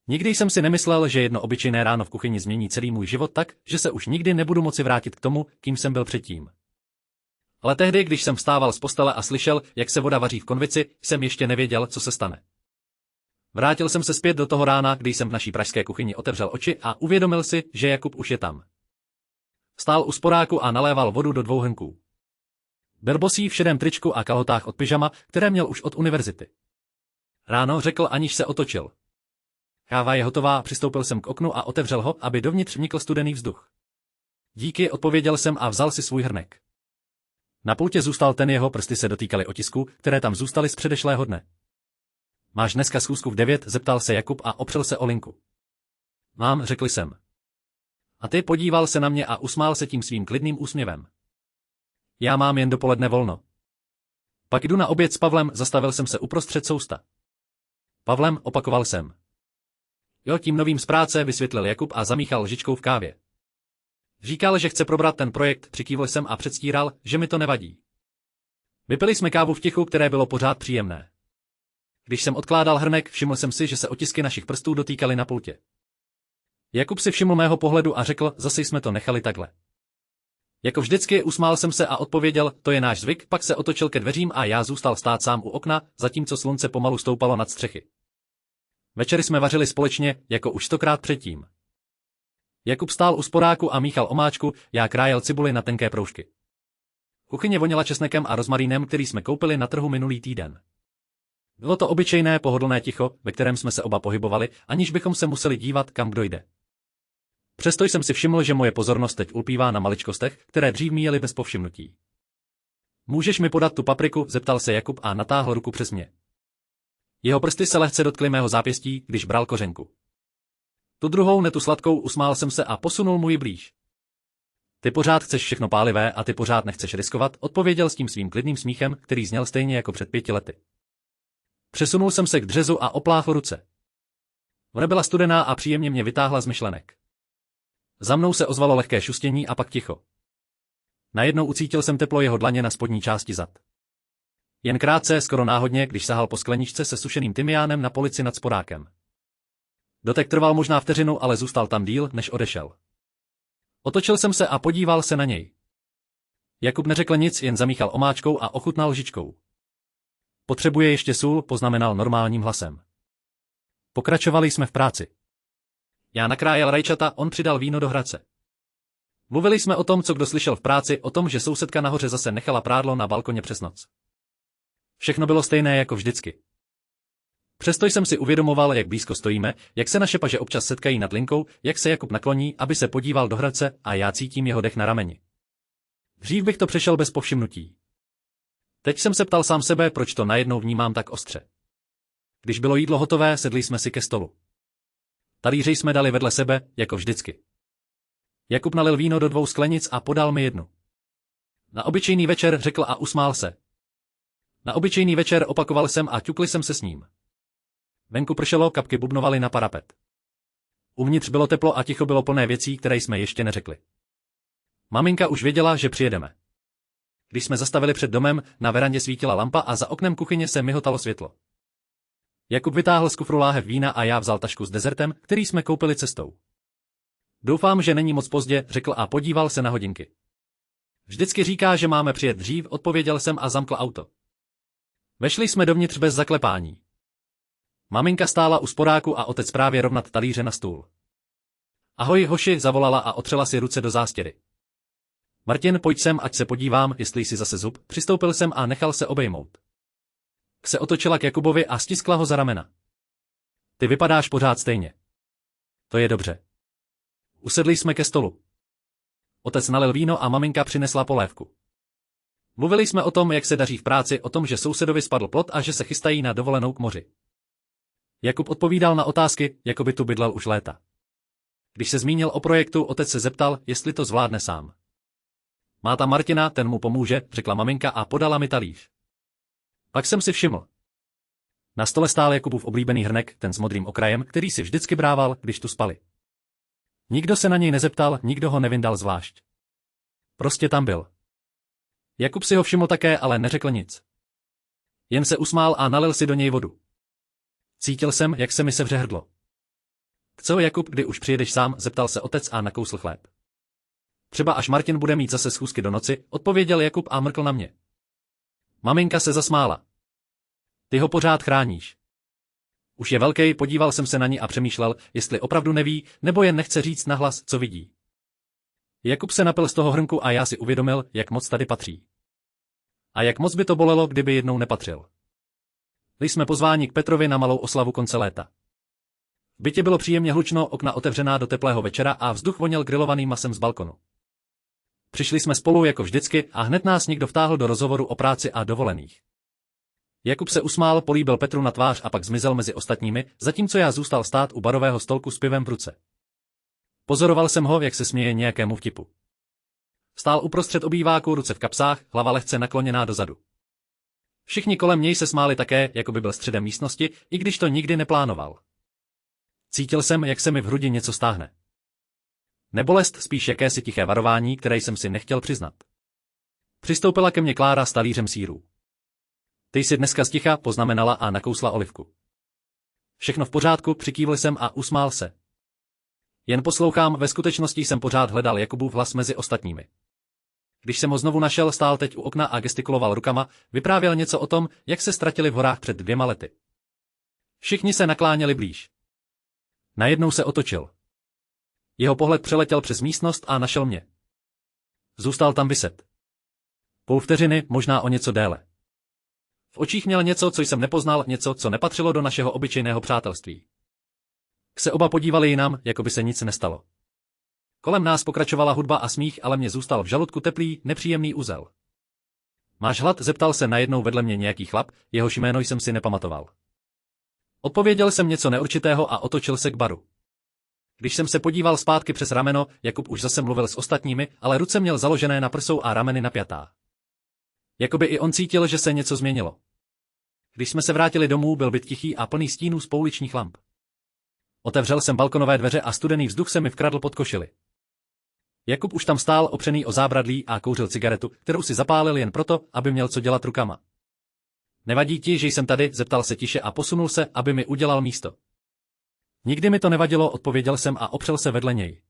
Nikdy jsem si nemyslel, že jedno obyčejné ráno v kuchyni změní celý můj život tak, že se už nikdy nebudu moci vrátit k tomu, kým jsem byl předtím. Ale tehdy, když jsem vstával z postele a slyšel, jak se voda vaří v konvici, jsem ještě nevěděl, co se stane. Vrátil jsem se zpět do toho rána, kdy jsem v naší pražské kuchyni otevřel oči a uvědomil si, že Jakub už je tam. Stál u sporáku a naléval vodu do 2 hrnků. Byl bosý v šedém tričku a kalhotách od pyžama, které měl už od univerzity. Ráno řekl, aniž se otočil. Káva je hotová, přistoupil jsem k oknu a otevřel ho, aby dovnitř vnikl studený vzduch. Díky, odpověděl jsem a vzal si svůj hrnek. Na pultě zůstal ten, jeho prsty se dotýkaly otisků, které tam zůstaly z předešlého dne. Máš dneska schůzku v 9, zeptal se Jakub a opřel se o linku. Mám, řekl jsem. A ty, podíval se na mě a usmál se tím svým klidným úsměvem. Já mám jen dopoledne volno. Pak jdu na oběd s Pavlem, zastavil jsem se uprostřed sousta. Pavlem, opakoval jsem. Jo, tím novým z práce, vysvětlil Jakub a zamíchal lžičkou v kávě. Říkal, že chce probrat ten projekt, přikývl jsem a předstíral, že mi to nevadí. Vypili jsme kávu v tichu, které bylo pořád příjemné. Když jsem odkládal hrnek, všiml jsem si, že se otisky našich prstů dotýkaly na pultě. Jakub si všiml mého pohledu a řekl, zase jsme to nechali takhle. Jako vždycky usmál jsem se a odpověděl, to je náš zvyk, pak se otočil ke dveřím a já zůstal stát sám u okna, zatímco slunce pomalu stoupalo nad střechy. Večery jsme vařili společně, jako už 100krát předtím. Jakub stál u sporáku a míchal omáčku, já krájel cibuli na tenké proužky. Kuchyně voněla česnekem a rozmarínem, který jsme koupili na trhu minulý týden. Bylo to obyčejné, pohodlné ticho, ve kterém jsme se oba pohybovali, aniž bychom se museli dívat, kam kdo jde. Přesto jsem si všiml, že moje pozornost teď ulpívá na maličkostech, které dřív míjely bez povšimnutí. Můžeš mi podat tu papriku, zeptal se Jakub a natáhl ruku přes mě. Jeho prsty se lehce dotkly mého zápěstí, když bral kořenku. Tu druhou, ne tu sladkou, usmál jsem se a posunul mu ji blíž. Ty pořád chceš všechno pálivé a ty pořád nechceš riskovat, odpověděl s tím svým klidným smíchem, který zněl stejně jako před 5 lety. Přesunul jsem se k dřezu a opláchl ruce. Voda byla studená a příjemně mě vytáhla z myšlenek. Za mnou se ozvalo lehké šustění a pak ticho. Najednou ucítil jsem teplo jeho dlaně na spodní části zad. Jen krátce, skoro náhodně, když sahal po skleničce se sušeným tymiánem na polici nad sporákem. Dotek trval možná vteřinu, ale zůstal tam díl, než odešel. Otočil jsem se a podíval se na něj. Jakub neřekl nic, jen zamíchal omáčkou a ochutnal lžičkou. Potřebuje ještě sůl, poznamenal normálním hlasem. Pokračovali jsme v práci. Já nakrájel rajčata, on přidal víno do hradce. Mluvili jsme o tom, co kdo slyšel v práci, o tom, že sousedka nahoře zase nechala prádlo na balkoně přes noc. Všechno bylo stejné jako vždycky. Přesto jsem si uvědomoval, jak blízko stojíme, jak se naše paže občas setkají nad linkou, jak se Jakub nakloní, aby se podíval do hradce a já cítím jeho dech na rameni. Dřív bych to přešel bez povšimnutí. Teď jsem se ptal sám sebe, proč to najednou vnímám tak ostře. Když bylo jídlo hotové, sedli jsme si ke stolu. Talíře jsme dali vedle sebe, jako vždycky. Jakub nalil víno do 2 sklenic a podal mi jednu. Na obyčejný večer, řekl a usmál se. Na obyčejný večer, opakoval jsem a ťukli jsem se s ním. Venku pršelo, kapky bubnovaly na parapet. Uvnitř bylo teplo a ticho bylo plné věcí, které jsme ještě neřekli. Maminka už věděla, že přijedeme. Když jsme zastavili před domem, na verandě svítila lampa a za oknem kuchyně se mihotalo světlo. Jakub vytáhl z kufru láhev vína a já vzal tašku s dezertem, který jsme koupili cestou. Doufám, že není moc pozdě, řekl a podíval se na hodinky. Vždycky říká, že máme přijet dřív, odpověděl jsem a zamkl auto. Vešli jsme dovnitř bez zaklepání. Maminka stála u sporáku a otec právě rovnat talíře na stůl. Ahoj, hoši, zavolala a otřela si ruce do zástěry. Martin, pojď sem, ať se podívám, jestli jsi zase zub, přistoupil jsem a nechal se obejmout. Se otočila k Jakubovi a stiskla ho za ramena. Ty vypadáš pořád stejně. To je dobře. Usedli jsme ke stolu. Otec nalil víno a maminka přinesla polévku. Mluvili jsme o tom, jak se daří v práci, o tom, že sousedovi spadl plot a že se chystají na dovolenou k moři. Jakub odpovídal na otázky, jako by tu bydlel už léta. Když se zmínil o projektu, otec se zeptal, jestli to zvládne sám. Má tam Martina, ten mu pomůže, řekla maminka a podala mi talíř. Pak jsem si všiml. Na stole stál Jakubův oblíbený hrnek, ten s modrým okrajem, který si vždycky brával, když tu spali. Nikdo se na něj nezeptal, nikdo ho nevyndal zvlášť. Prostě tam byl. Jakub si ho všiml také, ale neřekl nic. Jen se usmál a nalil si do něj vodu. Cítil jsem, jak se mi sevře hrdlo. Co Jakub, kdy už přijedeš sám, zeptal se otec a nakousl chléb. Třeba až Martin bude mít zase schůzky do noci, odpověděl Jakub a mrkl na mě. Maminka se zasmála. Ty ho pořád chráníš. Už je velký, podíval jsem se na ní a přemýšlel, jestli opravdu neví, nebo jen nechce říct nahlas, co vidí. Jakub se napil z toho hrnku a já si uvědomil, jak moc tady patří. A jak moc by to bolelo, kdyby jednou nepatřil. Byli jsme pozváni k Petrovi na malou oslavu konce léta. V bytě bylo příjemně hlučno, okna otevřená do teplého večera a vzduch voněl grilovaným masem z balkonu. Přišli jsme spolu jako vždycky a hned nás někdo vtáhl do rozhovoru o práci a dovolených. Jakub se usmál, políbil Petru na tvář a pak zmizel mezi ostatními, zatímco já zůstal stát u barového stolku s pivem v ruce. Pozoroval jsem ho, jak se směje nějakému vtipu. Stál uprostřed obýváku, ruce v kapsách, hlava lehce nakloněná dozadu. Všichni kolem něj se smáli také, jako by byl středem místnosti, i když to nikdy neplánoval. Cítil jsem, jak se mi v hrudi něco stáhne. Nebolest, spíš jakési tiché varování, které jsem si nechtěl přiznat. Přistoupila ke mně Klára s talířem sýrů. Ty jsi dneska sticha, poznamenala a nakousla olivku. Všechno v pořádku, přikývl jsem a usmál se. Jen poslouchám, ve skutečnosti jsem pořád hledal Jakubův hlas mezi ostatními. Když jsem ho znovu našel, stál teď u okna a gestikuloval rukama, vyprávěl něco o tom, jak se ztratili v horách před 2 lety. Všichni se nakláněli blíž. Najednou se otočil. Jeho pohled přeletěl přes místnost a našel mě. Zůstal tam viset. Půl vteřiny, možná o něco déle. V očích měl něco, co jsem nepoznal, něco, co nepatřilo do našeho obyčejného přátelství. Se oba podívali jinam, jako by se nic nestalo. Kolem nás pokračovala hudba a smích, ale mě zůstal v žaludku teplý, nepříjemný uzel. Máš hlad? Zeptal se najednou vedle mě nějaký chlap, jehož jméno jsem si nepamatoval. Odpověděl jsem něco neurčitého a otočil se k baru. Když jsem se podíval zpátky přes rameno, Jakub už zase mluvil s ostatními, ale ruce měl založené na prsou a rameny napjatá. Jakoby i on cítil, že se něco změnilo. Když jsme se vrátili domů, byl byt tichý a plný stínů z pouličních lamp. Otevřel jsem balkonové dveře a studený vzduch se mi vkradl pod košili. Jakub už tam stál opřený o zábradlí a kouřil cigaretu, kterou si zapálil jen proto, aby měl co dělat rukama. Nevadí ti, že jsem tady? Zeptal se tiše a posunul se, aby mi udělal místo. Nikdy mi to nevadilo, odpověděl jsem a opřel se vedle něj.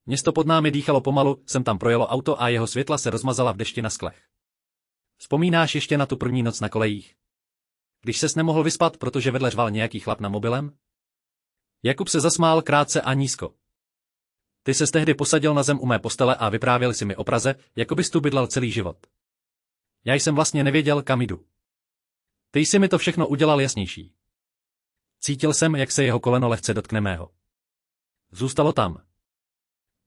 Město pod námi dýchalo pomalu, sem tam projelo auto a jeho světla se rozmazala v dešti na sklech. Vzpomínáš ještě na tu první noc na kolejích? Když ses nemohl vyspat, protože vedle řval nějaký chlap na mobilem? Jakub se zasmál krátce a nízko. Ty ses tehdy posadil na zem u mé postele a vyprávěl si mi o Praze, jako bys tu bydlel celý život. Já jsem vlastně nevěděl, kam jdu. Ty jsi mi to všechno udělal jasnější. Cítil jsem, jak se jeho koleno lehce dotkne mého. Zůstalo tam.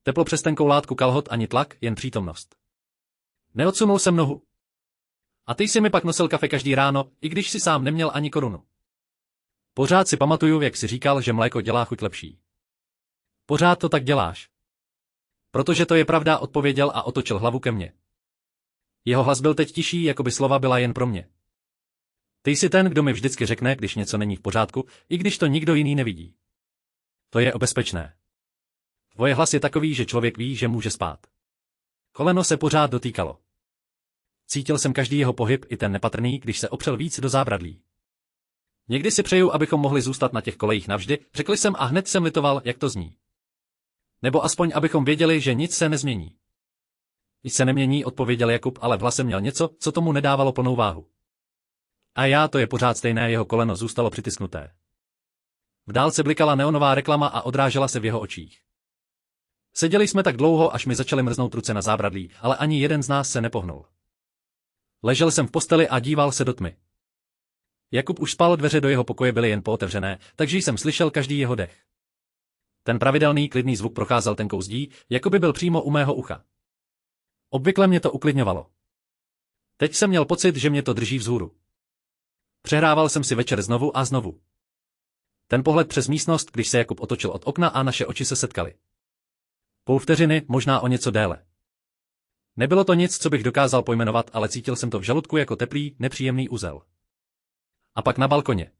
Teplo přes tenkou látku kalhot ani tlak, jen přítomnost. Neodsunul jsem nohu. A ty jsi mi pak nosil kafe každý ráno, i když si sám neměl ani korunu. Pořád si pamatuju, jak jsi říkal, že mléko dělá chuť lepší. Pořád to tak děláš. Protože to je pravda, odpověděl a otočil hlavu ke mně. Jeho hlas byl teď tišší, jako by slova byla jen pro mě. Ty jsi ten, kdo mi vždycky řekne, když něco není v pořádku, i když to nikdo jiný nevidí. To je bezpečné. Tvoje hlas je takový, že člověk ví, že může spát. Koleno se pořád dotýkalo. Cítil jsem každý jeho pohyb, i ten nepatrný, když se opřel víc do zábradlí. Někdy si přeju, abychom mohli zůstat na těch kolejích navždy, řekl jsem a hned jsem litoval, jak to zní. Nebo aspoň, abychom věděli, že nic se nezmění. Nic se nemění, odpověděl Jakub, ale v hlase měl něco, co tomu nedávalo plnou váhu. A já, to je pořád stejné, jeho koleno zůstalo přitisknuté. V dálce blikala neonová reklama a odrážela se v jeho očích. Seděli jsme tak dlouho, až mi začaly mrznout ruce na zábradlí, ale ani jeden z nás se nepohnul. Ležel jsem v posteli a díval se do tmy. Jakub už spal, dveře do jeho pokoje byly jen pootevřené, takže jsem slyšel každý jeho dech. Ten pravidelný, klidný zvuk procházel tenkou zdí, jako by byl přímo u mého ucha. Obvykle mě to uklidňovalo. Teď jsem měl pocit, že mě to drží vzhůru. Přehrával jsem si večer znovu a znovu. Ten pohled přes místnost, když se Jakub otočil od okna a naše oči se setkaly. Půl vteřiny, možná o něco déle. Nebylo to nic, co bych dokázal pojmenovat, ale cítil jsem to v žaludku jako teplý, nepříjemný uzel. A pak na balkoně.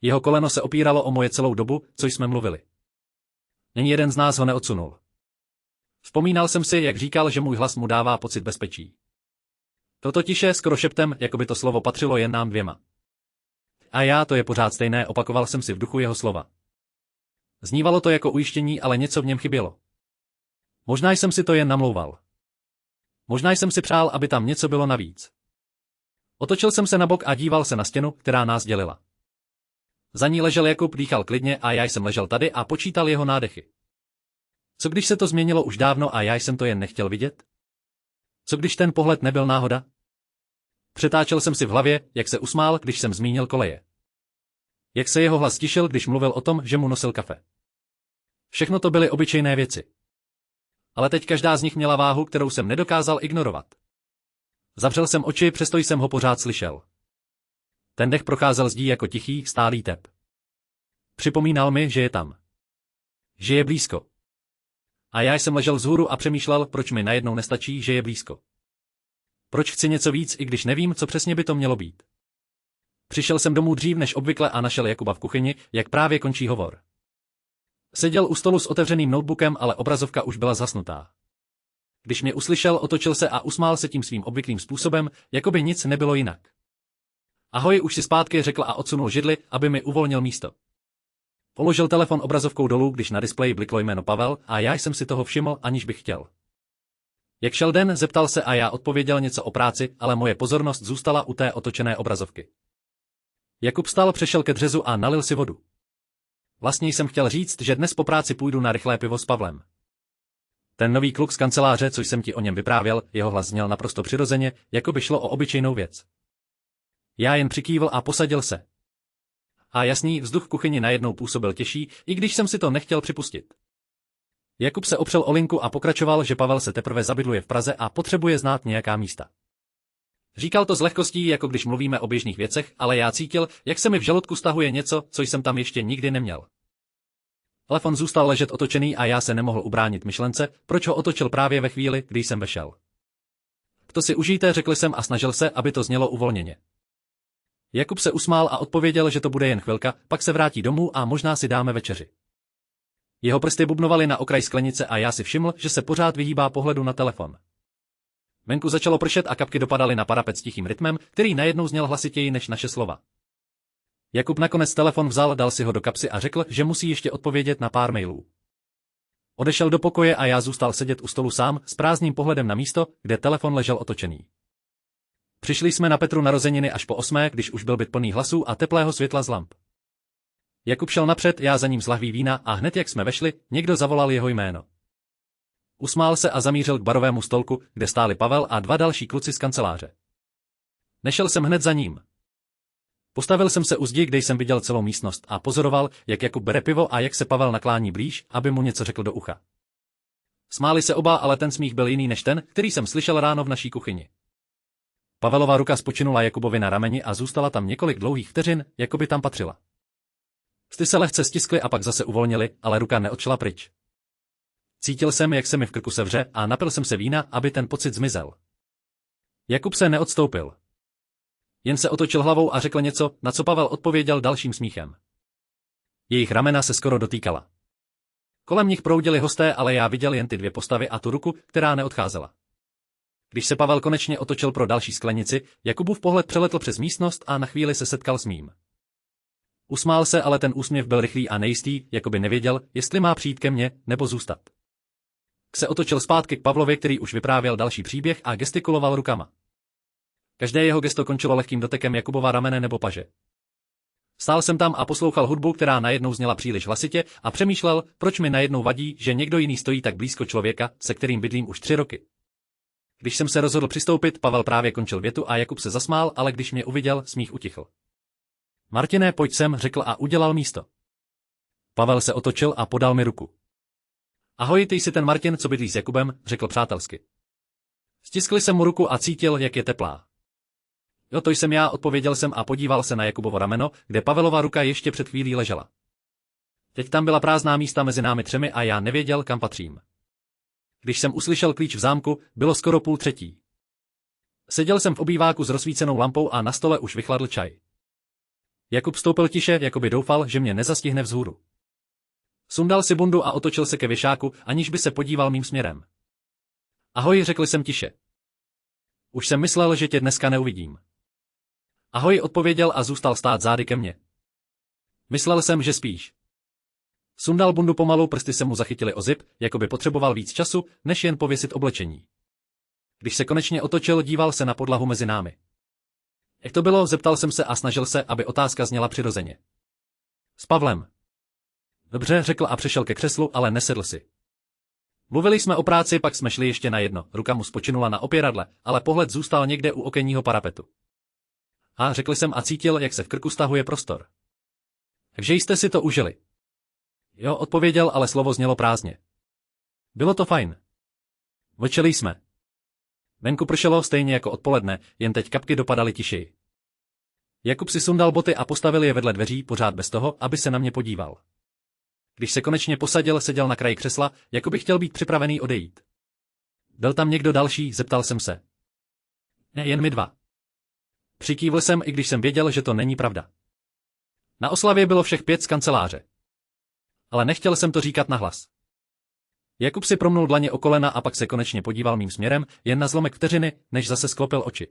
Jeho koleno se opíralo o moje celou dobu, co jsme mluvili. Ani jeden z nás ho neodsunul. Vzpomínal jsem si, jak říkal, že můj hlas mu dává pocit bezpečí. Toto tiše, skoro šeptem, jako by to slovo patřilo jen nám dvěma. A já, to je pořád stejné, opakoval jsem si v duchu jeho slova. Znívalo to jako ujištění, ale něco v něm chybělo. Možná jsem si to jen namlouval. Možná jsem si přál, aby tam něco bylo navíc. Otočil jsem se na bok a díval se na stěnu, která nás dělila. Za ní ležel Jakub, dýchal klidně a já jsem ležel tady a počítal jeho nádechy. Co když se to změnilo už dávno a já jsem to jen nechtěl vidět? Co když ten pohled nebyl náhoda? Přetáčel jsem si v hlavě, jak se usmál, když jsem zmínil koleje. Jak se jeho hlas stišil, když mluvil o tom, že mu nosil kafe. Všechno to byly obyčejné věci. Ale teď každá z nich měla váhu, kterou jsem nedokázal ignorovat. Zavřel jsem oči, přesto jsem ho pořád slyšel. Ten dech procházel zdí jako tichý, stálý tep. Připomínal mi, že je tam. Že je blízko. A já jsem ležel vzhůru a přemýšlel, proč mi najednou nestačí, že je blízko. Proč chci něco víc, i když nevím, co přesně by to mělo být. Přišel jsem domů dřív než obvykle a našel Jakuba v kuchyni, jak právě končí hovor. Seděl u stolu s otevřeným notebookem, ale obrazovka už byla zhasnutá. Když mě uslyšel, otočil se a usmál se tím svým obvyklým způsobem, jako by nic nebylo jinak. Ahoj, už si zpátky, řekl a odsunul židli, aby mi uvolnil místo. Položil telefon obrazovkou dolů, když na displeji bliklo jméno Pavel a já jsem si toho všiml, aniž bych chtěl. Jak šel den, zeptal se a já odpověděl něco o práci, ale moje pozornost zůstala u té otočené obrazovky. Jakub vstal, přešel ke dřezu a nalil si vodu. Vlastně jsem chtěl říct, že dnes po práci půjdu na rychlé pivo s Pavlem. Ten nový kluk z kanceláře, co jsem ti o něm vyprávěl, jeho hlas zněl naprosto přirozeně, jako by šlo o obyčejnou věc. Já jen přikývl a posadil se. A jasný, vzduch v kuchyni najednou působil těžší, i když jsem si to nechtěl připustit. Jakub se opřel o linku a pokračoval, že Pavel se teprve zabydluje v Praze a potřebuje znát nějaká místa. Říkal to s lehkostí, jako když mluvíme o běžných věcech, ale já cítil, jak se mi v žaludku stahuje něco, co jsem tam ještě nikdy neměl. Telefon zůstal ležet otočený a já se nemohl ubránit myšlence, proč ho otočil právě ve chvíli, kdy jsem vešel. To si užijte, řekl jsem a snažil se, aby to znělo uvolněně. Jakub se usmál a odpověděl, že to bude jen chvilka, pak se vrátí domů a možná si dáme večeři. Jeho prsty bubnovaly na okraj sklenice a já si všiml, že se pořád vyhýbá pohledu na telefon. Venku začalo pršet a kapky dopadaly na parapet s tichým rytmem, který najednou zněl hlasitěji než naše slova. Jakub nakonec telefon vzal, dal si ho do kapsy a řekl, že musí ještě odpovědět na pár mailů. Odešel do pokoje a já zůstal sedět u stolu sám s prázdným pohledem na místo, kde telefon ležel otočený. Přišli jsme na Petru narozeniny až po 8, když už byl byt plný hlasů a teplého světla z lamp. Jakub šel napřed, já za ním s lahví vína a hned jak jsme vešli, někdo zavolal jeho jméno. Usmál se a zamířil k barovému stolku, kde stáli Pavel a 2 další kluci z kanceláře. Nešel jsem hned za ním. Postavil jsem se u zdi, kde jsem viděl celou místnost a pozoroval, jak Jakub bere pivo a jak se Pavel naklání blíž, aby mu něco řekl do ucha. Smáli se oba, ale ten smích byl jiný než ten, který jsem slyšel ráno v naší kuchyni. Pavelova ruka spočinula Jakubovi na rameni a zůstala tam několik dlouhých vteřin, jako by tam patřila. Prsty se lehce stiskly a pak zase uvolnily, ale ruka neodšla pryč. Cítil jsem, jak se mi v krku sevře a napil jsem se vína, aby ten pocit zmizel. Jakub se neodstoupil. Jen se otočil hlavou a řekl něco, na co Pavel odpověděl dalším smíchem. Jejich ramena se skoro dotýkala. Kolem nich proudili hosté, ale já viděl jen ty 2 postavy a tu ruku, která neodcházela. Když se Pavel konečně otočil pro další sklenici, Jakubův pohled přeletl přes místnost a na chvíli se setkal s mým. Usmál se, ale ten úsměv byl rychlý a nejistý, jako by nevěděl, jestli má přijít ke mně, nebo zůstat. Se otočil zpátky k Pavlovi, který už vyprávěl další příběh a gestikuloval rukama. Každé jeho gesto končilo lehkým dotekem Jakubova ramene nebo paže. Stál jsem tam a poslouchal hudbu, která najednou zněla příliš hlasitě a přemýšlel, proč mi najednou vadí, že někdo jiný stojí tak blízko člověka, se kterým bydlím už 3 roky. Když jsem se rozhodl přistoupit, Pavel právě končil větu a Jakub se zasmál, ale když mě uviděl, smích utichl. Martine, pojď sem, řekl a udělal místo. Pavel se otočil a podal mi ruku. Ahoj, ty jsi ten Martin, co bydlí s Jakubem, řekl přátelsky. Stiskl jsem mu ruku a cítil, jak je teplá. Jo, to jsem já, odpověděl jsem a podíval se na Jakubovo rameno, kde Pavelova ruka ještě před chvílí ležela. Teď tam byla prázdná místa mezi námi 3 a já nevěděl, kam patřím. Když jsem uslyšel klíč v zámku, bylo skoro 2:30. Seděl jsem v obýváku s rozsvícenou lampou a na stole už vychladl čaj. Jakub stoupil tiše, jako by doufal, že mě nezastihne vzhůru. Sundal si bundu a otočil se ke věšáku, aniž by se podíval mým směrem. Ahoj, řekl jsem tiše. Už jsem myslel, že tě dneska neuvidím. Ahoj, odpověděl a zůstal stát zády ke mně. Myslel jsem, že spíš. Sundal bundu pomalu, prsty se mu zachytily o zip, jako by potřeboval víc času, než jen pověsit oblečení. Když se konečně otočil, díval se na podlahu mezi námi. Jak to bylo, zeptal jsem se a snažil se, aby otázka zněla přirozeně. S Pavlem. Dobře, řekl a přešel ke křeslu, ale nesedl si. Mluvili jsme o práci, pak jsme šli ještě na jedno, ruka mu spočinula na opěradle, ale pohled zůstal někde u okenního parapetu. A řekl jsem a cítil, jak se v krku stahuje prostor. Takže jste si to užili. Jo, odpověděl, ale slovo znělo prázdně. Bylo to fajn. Večeli jsme. Venku pršelo stejně jako odpoledne, jen teď kapky dopadaly tišeji. Jakub si sundal boty a postavil je vedle dveří, pořád bez toho, aby se na mě podíval. Když se konečně posadil, seděl na kraji křesla, jako by chtěl být připravený odejít. Byl tam někdo další, zeptal jsem se. Ne, jen my dva. Přikývl jsem, i když jsem věděl, že to není pravda. Na oslavě bylo všech 5 z kanceláře. Ale nechtěl jsem to říkat nahlas. Jakub si promnul dlaně o kolena a pak se konečně podíval mým směrem, jen na zlomek vteřiny, než zase sklopil oči.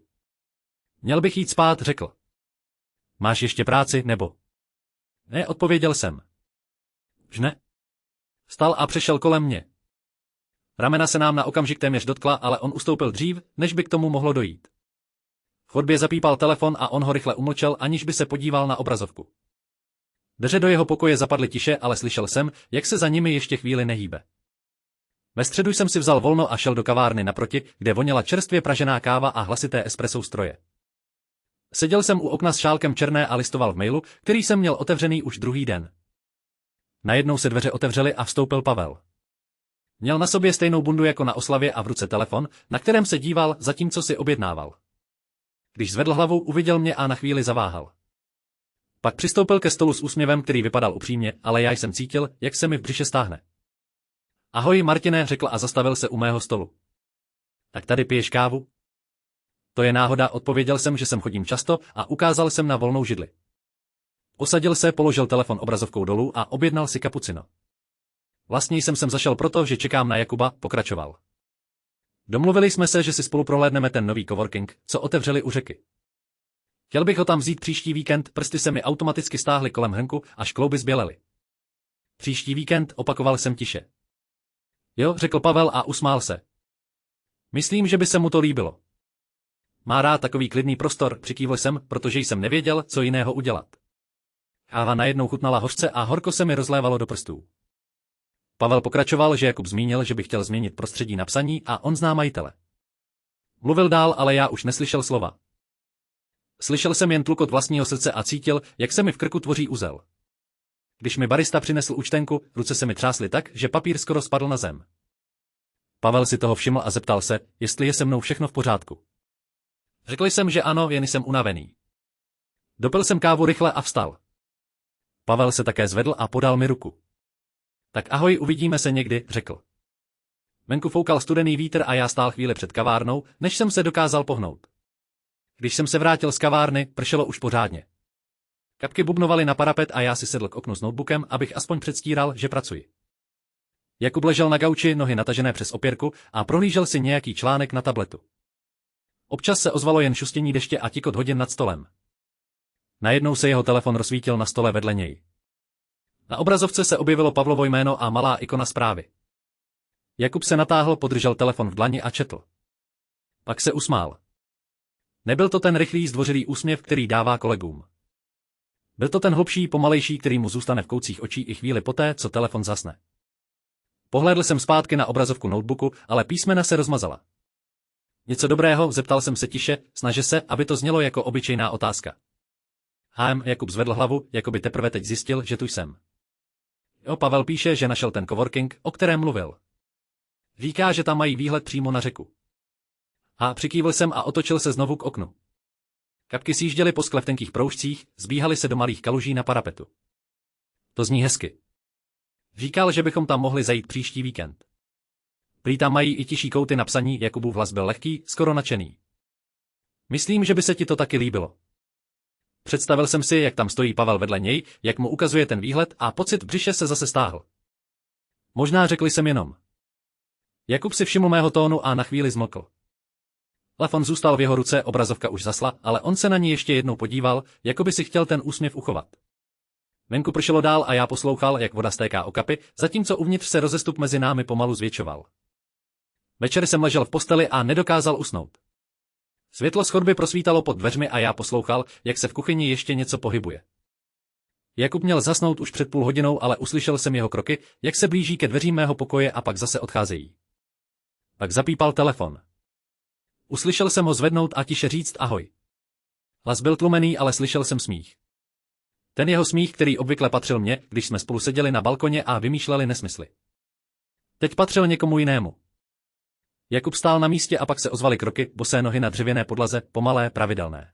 Měl bych jít spát, řekl. Máš ještě práci, nebo? Ne, odpověděl jsem. Už ne. Vstal a přešel kolem mě. Ramena se nám na okamžik téměř dotkla, ale on ustoupil dřív, než by k tomu mohlo dojít. V chodbě zapípal telefon a on ho rychle umlčel, aniž by se podíval na obrazovku. Dveře do jeho pokoje zapadly tiše, ale slyšel jsem, jak se za nimi ještě chvíli nehýbe. Ve středu jsem si vzal volno a šel do kavárny naproti, kde voněla čerstvě pražená káva a hlasité espresso stroje. Seděl jsem u okna s šálkem černé a listoval v mailu, který jsem měl otevřený už druhý den. Najednou se dveře otevřely a vstoupil Pavel. Měl na sobě stejnou bundu jako na oslavě a v ruce telefon, na kterém se díval, zatímco si objednával. Když zvedl hlavu, uviděl mě a na chvíli zaváhal. Pak přistoupil ke stolu s úsměvem, který vypadal upřímně, ale já jsem cítil, jak se mi v břiše stáhne. Ahoj, Martine, řekl a zastavil se u mého stolu. Tak tady piješ kávu? To je náhoda, odpověděl jsem, že sem chodím často a ukázal jsem na volnou židli. Posadil se, položil telefon obrazovkou dolů a objednal si kapucino. Vlastně jsem sem zašel proto, že čekám na Jakuba, pokračoval. Domluvili jsme se, že si spolu prohlédneme ten nový coworking, co otevřeli u řeky. Chtěl bych ho tam vzít příští víkend, prsty se mi automaticky stáhly kolem hrnku, až klouby zbělely. Příští víkend, opakoval jsem tiše. Jo, řekl Pavel a usmál se. Myslím, že by se mu to líbilo. Má rád takový klidný prostor, přikývl jsem, protože jsem nevěděl, co jiného udělat. Káva najednou chutnala hořce a horko se mi rozlévalo do prstů. Pavel pokračoval, že Jakub zmínil, že by chtěl změnit prostředí na psaní a on zná majitele. Mluvil dál, ale já už neslyšel slova. Slyšel jsem jen tlukot vlastního srdce a cítil, jak se mi v krku tvoří uzel. Když mi barista přinesl účtenku, ruce se mi třásly tak, že papír skoro spadl na zem. Pavel si toho všiml a zeptal se, jestli je se mnou všechno v pořádku. Řekl jsem, že ano, jen jsem unavený. Dopil jsem kávu rychle a vstal. Pavel se také zvedl a podal mi ruku. Tak ahoj, uvidíme se někdy, řekl. Venku foukal studený vítr a já stál chvíli před kavárnou, než jsem se dokázal pohnout. Když jsem se vrátil z kavárny, pršelo už pořádně. Kapky bubnovaly na parapet a já si sedl k oknu s notebookem, abych aspoň předstíral, že pracuji. Jakub ležel na gauči, nohy natažené přes opěrku a prohlížel si nějaký článek na tabletu. Občas se ozvalo jen šustění deště a tikot hodin nad stolem. Najednou se jeho telefon rozsvítil na stole vedle něj. Na obrazovce se objevilo Pavlovo jméno a malá ikona zprávy. Jakub se natáhl, podržel telefon v dlani a četl. Pak se usmál. Nebyl to ten rychlý, zdvořilý úsměv, který dává kolegům. Byl to ten hlubší, pomalejší, který mu zůstane v koutcích očí i chvíli poté, co telefon zasne. Pohlédl jsem zpátky na obrazovku notebooku, ale písmena se rozmazala. Něco dobrého, zeptal jsem se tiše, snaže se, aby to znělo jako obyčejná otázka. Jakub zvedl hlavu, jako by teprve teď zjistil, že tu jsem. Jo, Pavel píše, že našel ten coworking, o kterém mluvil. Říká, že tam mají výhled přímo na řeku. Přikývl jsem a otočil se znovu k oknu. Kapky sjížděly po sklevtenkých proužcích, zbíhaly se do malých kaluží na parapetu. To zní hezky. Říkal, že bychom tam mohli zajít příští víkend. Prý tam mají i tiší kouty na psaní, Jakubův hlas byl lehký, skoro nadšený. Myslím, že by se ti to taky líbilo. Představil jsem si, jak tam stojí Pavel vedle něj, jak mu ukazuje ten výhled a pocit v břiše se zase stáhl. Možná řekli jsem jenom. Jakub si všiml mého tónu a na chvíli zmlkl. Telefon zůstal v jeho ruce, obrazovka už zasla, ale on se na ní ještě jednou podíval, jako by si chtěl ten úsměv uchovat. Venku pršelo dál a já poslouchal, jak voda stéká o kapy, zatímco uvnitř se rozestup mezi námi pomalu zvětšoval. Večer jsem ležel v posteli a nedokázal usnout. Světlo z chodby prosvítalo pod dveřmi a já poslouchal, jak se v kuchyni ještě něco pohybuje. Jakub měl zasnout už před půl hodinou, ale uslyšel jsem jeho kroky, jak se blíží ke dveřím mého pokoje a pak zase odcházejí. Pak zapípal telefon. Uslyšel jsem ho zvednout a tiše říct ahoj. Hlas byl tlumený, ale slyšel jsem smích. Ten jeho smích, který obvykle patřil mně, když jsme spolu seděli na balkoně a vymýšleli nesmysly. Teď patřil někomu jinému. Jakub stál na místě a pak se ozvaly kroky, bosé nohy na dřevěné podlaze, pomalé, pravidelné.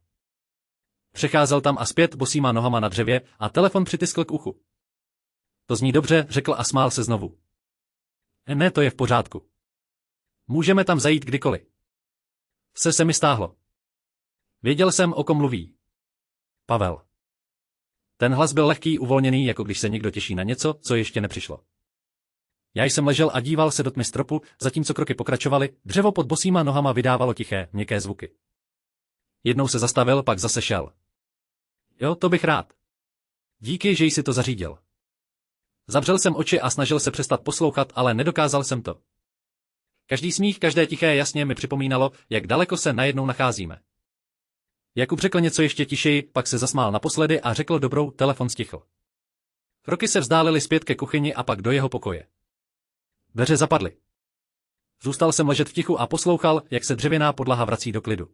Přecházel tam a zpět bosýma nohama na dřevě a telefon přitiskl k uchu. To zní dobře, řekl a smál se znovu. Ne, to je v pořádku. Můžeme tam zajít kdykoliv. Se mi stáhlo. Věděl jsem, o kom mluví. Pavel. Ten hlas byl lehký, uvolněný, jako když se někdo těší na něco, co ještě nepřišlo. Já jsem ležel a díval se do tmy stropu, zatímco kroky pokračovaly, dřevo pod bosýma nohama vydávalo tiché, měkké zvuky. Jednou se zastavil, pak zase šel. Jo, to bych rád. Díky, že jsi to zařídil. Zavřel jsem oči a snažil se přestat poslouchat, ale nedokázal jsem to. Každý smích, každé tiché jasně mi připomínalo, jak daleko se najednou nacházíme. Jakub řekl něco ještě tišeji, pak se zasmál naposledy a řekl dobrou, telefon stichl. Kroky se vzdálily zpět ke kuchyni a pak do jeho pokoje. Dveře zapadly. Zůstal jsem ležet v tichu a poslouchal, jak se dřevěná podlaha vrací do klidu.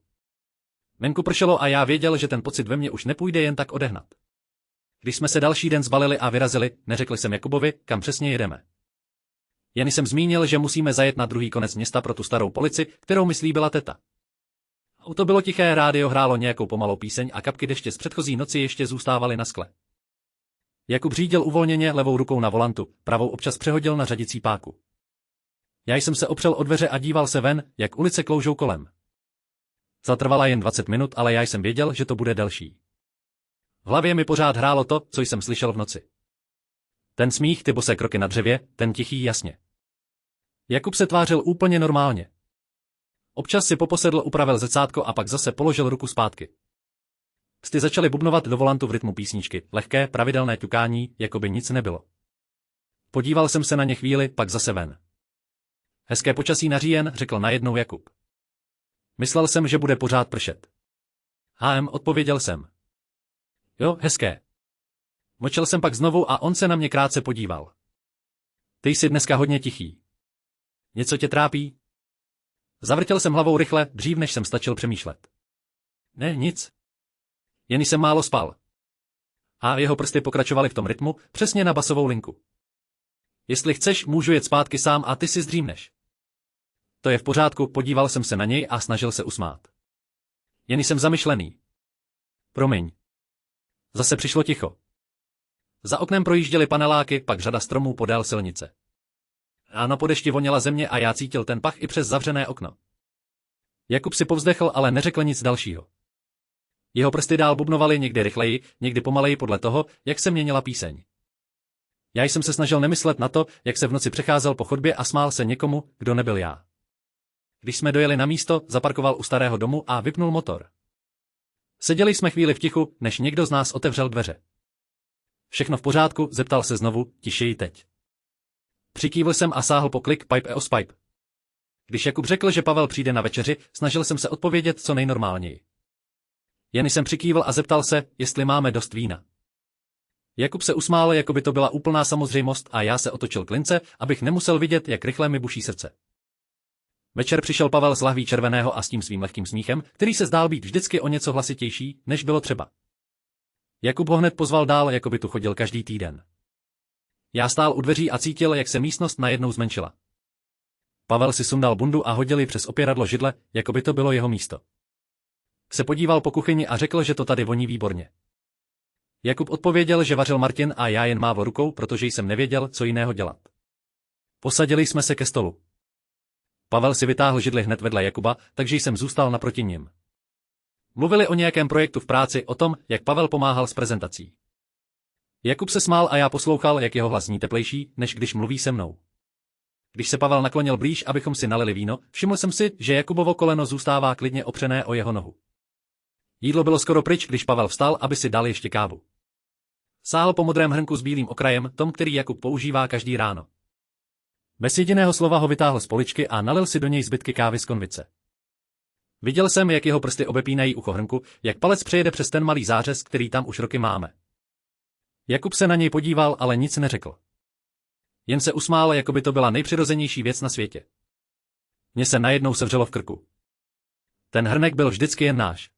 Venku pršelo a já věděl, že ten pocit ve mně už nepůjde jen tak odehnat. Když jsme se další den zbalili a vyrazili, neřekl jsem Jakubovi, kam přesně jedeme. Jen jsem zmínil, že musíme zajet na druhý konec města pro tu starou polici, kterou mi slíbila teta. Auto bylo tiché, rádio hrálo nějakou pomalou píseň a kapky deště z předchozí noci ještě zůstávaly na skle. Jakub řídil uvolněně levou rukou na volantu, pravou občas přehodil na řadicí páku. Já jsem se opřel o dveře a díval se ven, jak ulice kloužou kolem. Zatrvala jen 20 minut, ale já jsem věděl, že to bude delší. V hlavě mi pořád hrálo to, co jsem slyšel v noci. Ten smích, ty bosé kroky na dřevě, ten tichý jasně. Jakub se tvářil úplně normálně. Občas si poposedl, upravil zrcátko a pak zase položil ruku zpátky. Psty začaly bubnovat do volantu v rytmu písničky, lehké, pravidelné ťukání, jako by nic nebylo. Podíval jsem se na ně chvíli, pak zase ven. Hezké počasí na říjen, řekl najednou Jakub. Myslel jsem, že bude pořád pršet. Odpověděl jsem. Jo, hezké. Mlčel jsem pak znovu a on se na mě krátce podíval. Ty jsi dneska hodně tichý. Něco tě trápí? Zavrtěl jsem hlavou rychle, dřív než jsem stačil přemýšlet. Ne, nic. Jen jsem málo spal. A jeho prsty pokračovaly v tom rytmu, přesně na basovou linku. Jestli chceš, můžu jet zpátky sám a ty si zdřímneš. To je v pořádku, podíval jsem se na něj a snažil se usmát. Jen jsem zamyšlený. Promiň. Zase přišlo ticho. Za oknem projížděly paneláky, pak řada stromů podél silnice. A na podešti voněla země a já cítil ten pach i přes zavřené okno. Jakub si povzdechl, ale neřekl nic dalšího. Jeho prsty dál bubnovaly někdy rychleji, někdy pomaleji podle toho, jak se měnila píseň. Já jsem se snažil nemyslet na to, jak se v noci přecházel po chodbě a smál se někomu, kdo nebyl já. Když jsme dojeli na místo, zaparkoval u starého domu a vypnul motor. Seděli jsme chvíli v tichu, než někdo z nás otevřel dveře. Všechno v pořádku, zeptal se znovu, tišeji teď. Přikývl jsem a sáhl po klik pipe os pipe. Když Jakub řekl, že Pavel přijde na večeři, snažil jsem se odpovědět co nejnormálněji. Jen jsem přikývl a zeptal se, jestli máme dost vína. Jakub se usmál, jako by to byla úplná samozřejmost a já se otočil k lince, abych nemusel vidět, jak rychle mi buší srdce. Večer přišel Pavel z lahví červeného a s tím svým lehkým smíchem, který se zdál být vždycky o něco hlasitější, než bylo třeba. Jakub ho hned pozval dál, jako by tu chodil každý týden. Já stál u dveří a cítil, jak se místnost najednou zmenšila. Pavel si sundal bundu a hodil ji přes opěradlo židle, jako by to bylo jeho místo. Se podíval po kuchyni a řekl, že to tady voní výborně. Jakub odpověděl, že vařil Martin a já jen mávl rukou, protože jsem nevěděl, co jiného dělat. Posadili jsme se ke stolu. Pavel si vytáhl židli hned vedle Jakuba, takže jsem zůstal naproti nim. Mluvili o nějakém projektu v práci, o tom, jak Pavel pomáhal s prezentací. Jakub se smál a já poslouchal, jak jeho hlas zní teplejší, než když mluví se mnou. Když se Pavel naklonil blíž, abychom si nalili víno, všiml jsem si, že Jakubovo koleno zůstává klidně opřené o jeho nohu. Jídlo bylo skoro pryč, když Pavel vstal, aby si dal ještě kávu. Sáhl po modrém hrnku s bílým okrajem, tom, který Jakub používá každý ráno. Bez jediného slova ho vytáhl z poličky a nalil si do něj zbytky kávy z konvice. Viděl jsem, jak jeho prsty obepínají ucho hrnku, jak palec přejede přes ten malý zářez, který tam už roky máme. Jakub se na něj podíval, ale nic neřekl. Jen se usmál, jako by to byla nejpřirozenější věc na světě. Mně se najednou sevřelo v krku. Ten hrnek byl vždycky jen náš.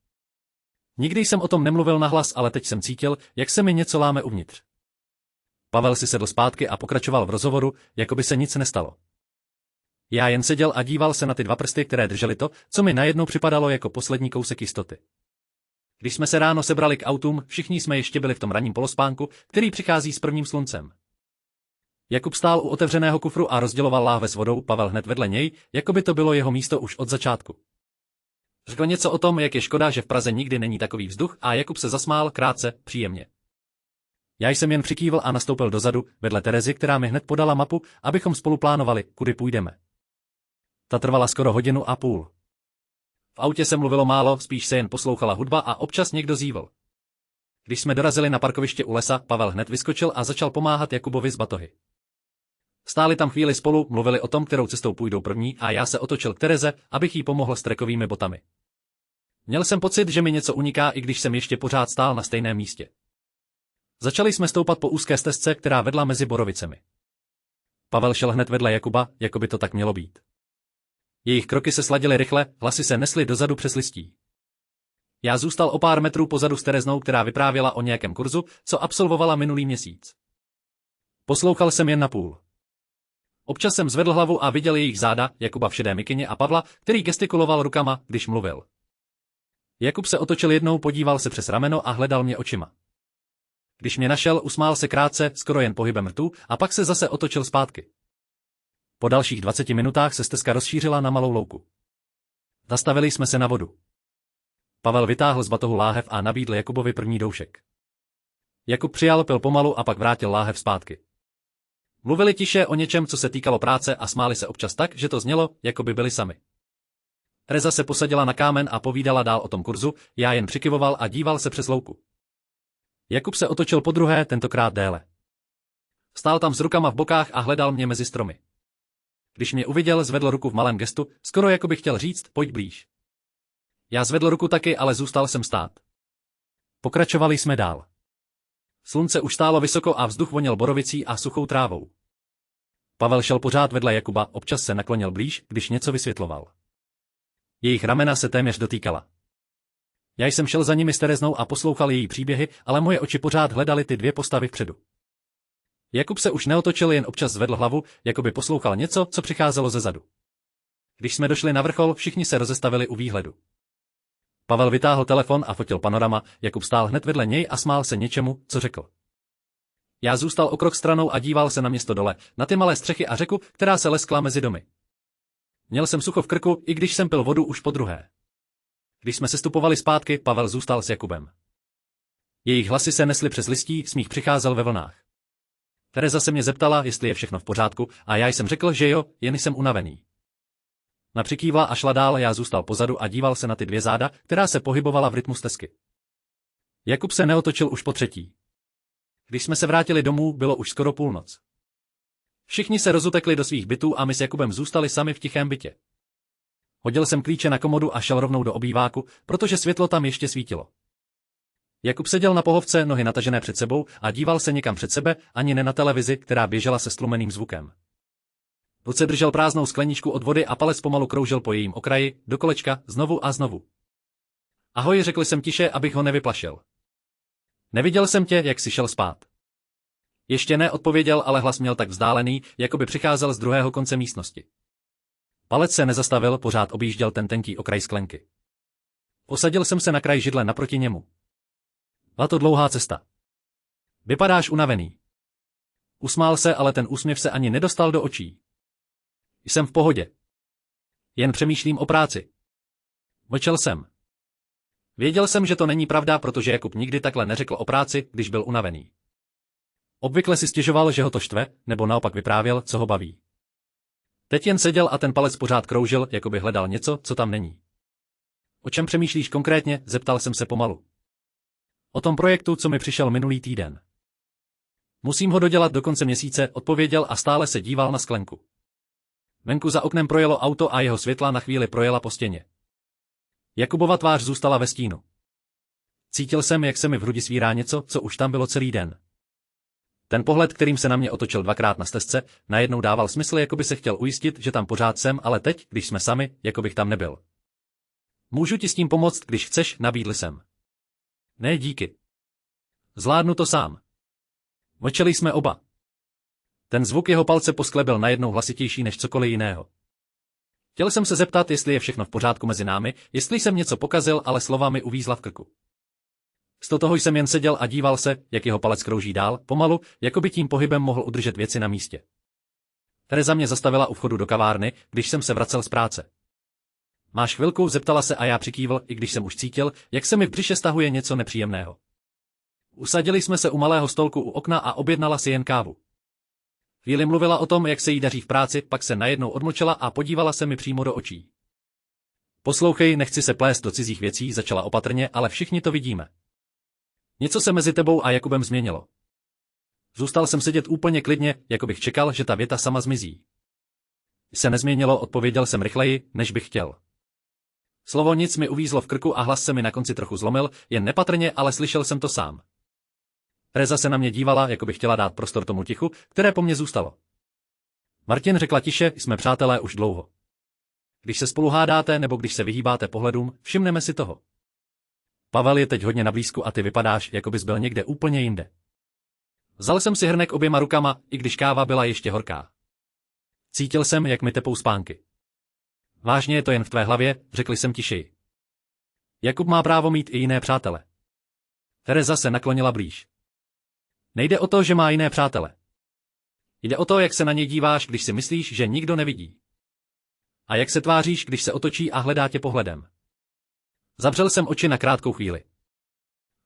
Nikdy jsem o tom nemluvil nahlas, ale teď jsem cítil, jak se mi něco láme uvnitř. Pavel si sedl zpátky a pokračoval v rozhovoru, jako by se nic nestalo. Já jen seděl a díval se na ty dva prsty, které držely to, co mi najednou připadalo jako poslední kousek jistoty. Když jsme se ráno sebrali k autům, všichni jsme ještě byli v tom ranním polospánku, který přichází s prvním sluncem. Jakub stál u otevřeného kufru a rozděloval láhve s vodou, Pavel hned vedle něj, jako by to bylo jeho místo už od začátku. Řekl něco o tom, jak je škoda, že v Praze nikdy není takový vzduch, a Jakub se zasmál krátce, příjemně. Já jsem jen přikývl a nastoupil dozadu, vedle Terezy, která mi hned podala mapu, abychom spolu plánovali, kudy půjdeme. Ta trvala skoro hodinu a půl. V autě se mluvilo málo, spíš se jen poslouchala hudba a občas někdo zívl. Když jsme dorazili na parkoviště u lesa, Pavel hned vyskočil a začal pomáhat Jakubovi s batohy. Stáli tam chvíli spolu, mluvili o tom, kterou cestou půjdou první, a já se otočil k Tereze, abych jí pomohl s trekovými botami. Měl jsem pocit, že mi něco uniká, i když jsem ještě pořád stál na stejném místě. Začali jsme stoupat po úzké stezce, která vedla mezi borovicemi. Pavel šel hned vedle Jakuba, jako by to tak mělo být. Jejich kroky se sladily rychle, hlasy se nesly dozadu přes listí. Já zůstal o pár metrů pozadu s Tereznou, která vyprávěla o nějakém kurzu, co absolvovala minulý měsíc. Poslouchal jsem jen napůl. Občas jsem zvedl hlavu a viděl jejich záda, Jakuba v šedé mikině a Pavla, který gestikuloval rukama, když mluvil. Jakub se otočil jednou, podíval se přes rameno a hledal mě očima. Když mě našel, usmál se krátce, skoro jen pohybem rtů, a pak se zase otočil zpátky. Po dalších 20 minutách se stezka rozšířila na malou louku. Zastavili jsme se na vodu. Pavel vytáhl z batohu láhev a nabídl Jakubovi první doušek. Jakub přijal, pil pomalu a pak vrátil láhev zpátky. Mluvili tiše o něčem, co se týkalo práce, a smáli se občas tak, že to znělo, jako by byli sami. Tereza se posadila na kámen a povídala dál o tom kurzu, já jen přikyvoval a díval se přes louku. Jakub se otočil podruhé, tentokrát déle. Stál tam s rukama v bokách a hledal mě mezi stromy. Když mě uviděl, zvedl ruku v malém gestu, skoro jako by chtěl říct, pojď blíž. Já zvedl ruku taky, ale zůstal jsem stát. Pokračovali jsme dál. Slunce už stálo vysoko a vzduch voněl borovicí a suchou trávou. Pavel šel pořád vedle Jakuba, občas se naklonil blíž, když něco vysvětloval. Jejich ramena se téměř dotýkala. Já jsem šel za nimi s Tereznou a poslouchal její příběhy, ale moje oči pořád hledaly ty dvě postavy vpředu. Jakub se už neotočil, jen občas zvedl hlavu, jako by poslouchal něco, co přicházelo zezadu. Když jsme došli na vrchol, všichni se rozestavili u výhledu. Pavel vytáhl telefon a fotil panorama, Jakub stál hned vedle něj a smál se něčemu, co řekl. Já zůstal o krok stranou a díval se na město dole, na ty malé střechy a řeku, která se leskla mezi domy. Měl jsem sucho v krku, i když jsem pil vodu už podruhé. Když jsme sestupovali zpátky, Pavel zůstal s Jakubem. Jejich hlasy se nesly přes listí, smích přicházel ve vlnách. Tereza se mě zeptala, jestli je všechno v pořádku, a já jsem řekl, že jo, jen jsem unavený. Napřikývla a šla dál, já zůstal pozadu a díval se na ty dvě záda, která se pohybovala v rytmu stezky. Jakub se neotočil už po třetí. Když jsme se vrátili domů, bylo už skoro půlnoc. Všichni se rozutekli do svých bytů a my s Jakubem zůstali sami v tichém bytě. Hodil jsem klíče na komodu a šel rovnou do obýváku, protože světlo tam ještě svítilo. Jakub seděl na pohovce, nohy natažené před sebou, a díval se někam před sebe, ani ne na televizi, která běžela se stlumeným zvukem. V ruce držel prázdnou skleničku od vody a palec pomalu kroužil po jejím okraji, do kolečka, znovu a znovu. Ahoj, řekl jsem tiše, abych ho nevyplašil. Neviděl jsem tě, jak jsi šel spát. Ještě ne, odpověděl, ale hlas měl tak vzdálený, jako by přicházel z druhého konce místnosti. Palec se nezastavil, pořád objížděl ten tenký okraj sklenky. Posadil jsem se na kraj židle naproti němu. Byla to dlouhá cesta. Vypadáš unavený. Usmál se, ale ten úsměv se ani nedostal do očí. Jsem v pohodě. Jen přemýšlím o práci. Mlčel jsem. Věděl jsem, že to není pravda, protože Jakub nikdy takhle neřekl o práci, když byl unavený. Obvykle si stěžoval, že ho to štve, nebo naopak vyprávěl, co ho baví. Teď jen seděl a ten palec pořád kroužil, jako by hledal něco, co tam není. O čem přemýšlíš konkrétně, zeptal jsem se pomalu. O tom projektu, co mi přišel minulý týden. Musím ho dodělat do konce měsíce, odpověděl a stále se díval na sklenku. Venku za oknem projelo auto a jeho světla na chvíli projela po stěně. Jakubova tvář zůstala ve stínu. Cítil jsem, jak se mi v hrudi svírá něco, co už tam bylo celý den. Ten pohled, kterým se na mě otočil dvakrát na stezce, najednou dával smysl, jako by se chtěl ujistit, že tam pořád jsem, ale teď, když jsme sami, jako bych tam nebyl. Můžu ti s tím pomoct, když chceš, nabídl jsem. Ne, díky. Zvládnu to sám. Mlčeli jsme oba. Ten zvuk jeho palce po skle byl najednou hlasitější než cokoliv jiného. Chtěl jsem se zeptat, jestli je všechno v pořádku mezi námi, jestli jsem něco pokazil, ale slova mi uvízla v krku. Z toho jsem jen seděl a díval se, jak jeho palec krouží dál, pomalu, jako by tím pohybem mohl udržet věci na místě. Tereza mě zastavila u vchodu do kavárny, když jsem se vracel z práce. Máš chvilku, zeptala se a já přikývl, i když jsem už cítil, jak se mi v břiše stahuje něco nepříjemného. Usadili jsme se u malého stolku u okna a objednala si jen kávu. Chvíli mluvila o tom, jak se jí daří v práci, pak se najednou odmlčela a podívala se mi přímo do očí. Poslouchej, nechci se plést do cizích věcí, začala opatrně, ale všichni to vidíme. Něco se mezi tebou a Jakubem změnilo. Zůstal jsem sedět úplně klidně, jako bych čekal, že ta věta sama zmizí. Se nezměnilo, odpověděl jsem rychleji, než bych chtěl. Slovo nic mi uvízlo v krku a hlas se mi na konci trochu zlomil, jen nepatrně, ale slyšel jsem to sám. Tereza se na mě dívala, jako by chtěla dát prostor tomu tichu, které po mně zůstalo. Martin, řekla tiše, jsme přátelé už dlouho. Když se spolu hádáte nebo když se vyhýbáte pohledům, všimneme si toho. Pavel je teď hodně na blízku a ty vypadáš, jako bys byl někde úplně jinde. Vzal jsem si hrnek oběma rukama, i když káva byla ještě horká. Cítil jsem, jak mi tepou spánky. Vážně je to jen v tvé hlavě, řekl jsem tišeji. Jakub má právo mít i jiné přátele. Tereza se naklonila blíž. Nejde o to, že má jiné přátele. Jde o to, jak se na něj díváš, když si myslíš, že nikdo nevidí. A jak se tváříš, když se otočí a hledá tě pohledem. Zavřel jsem oči na krátkou chvíli.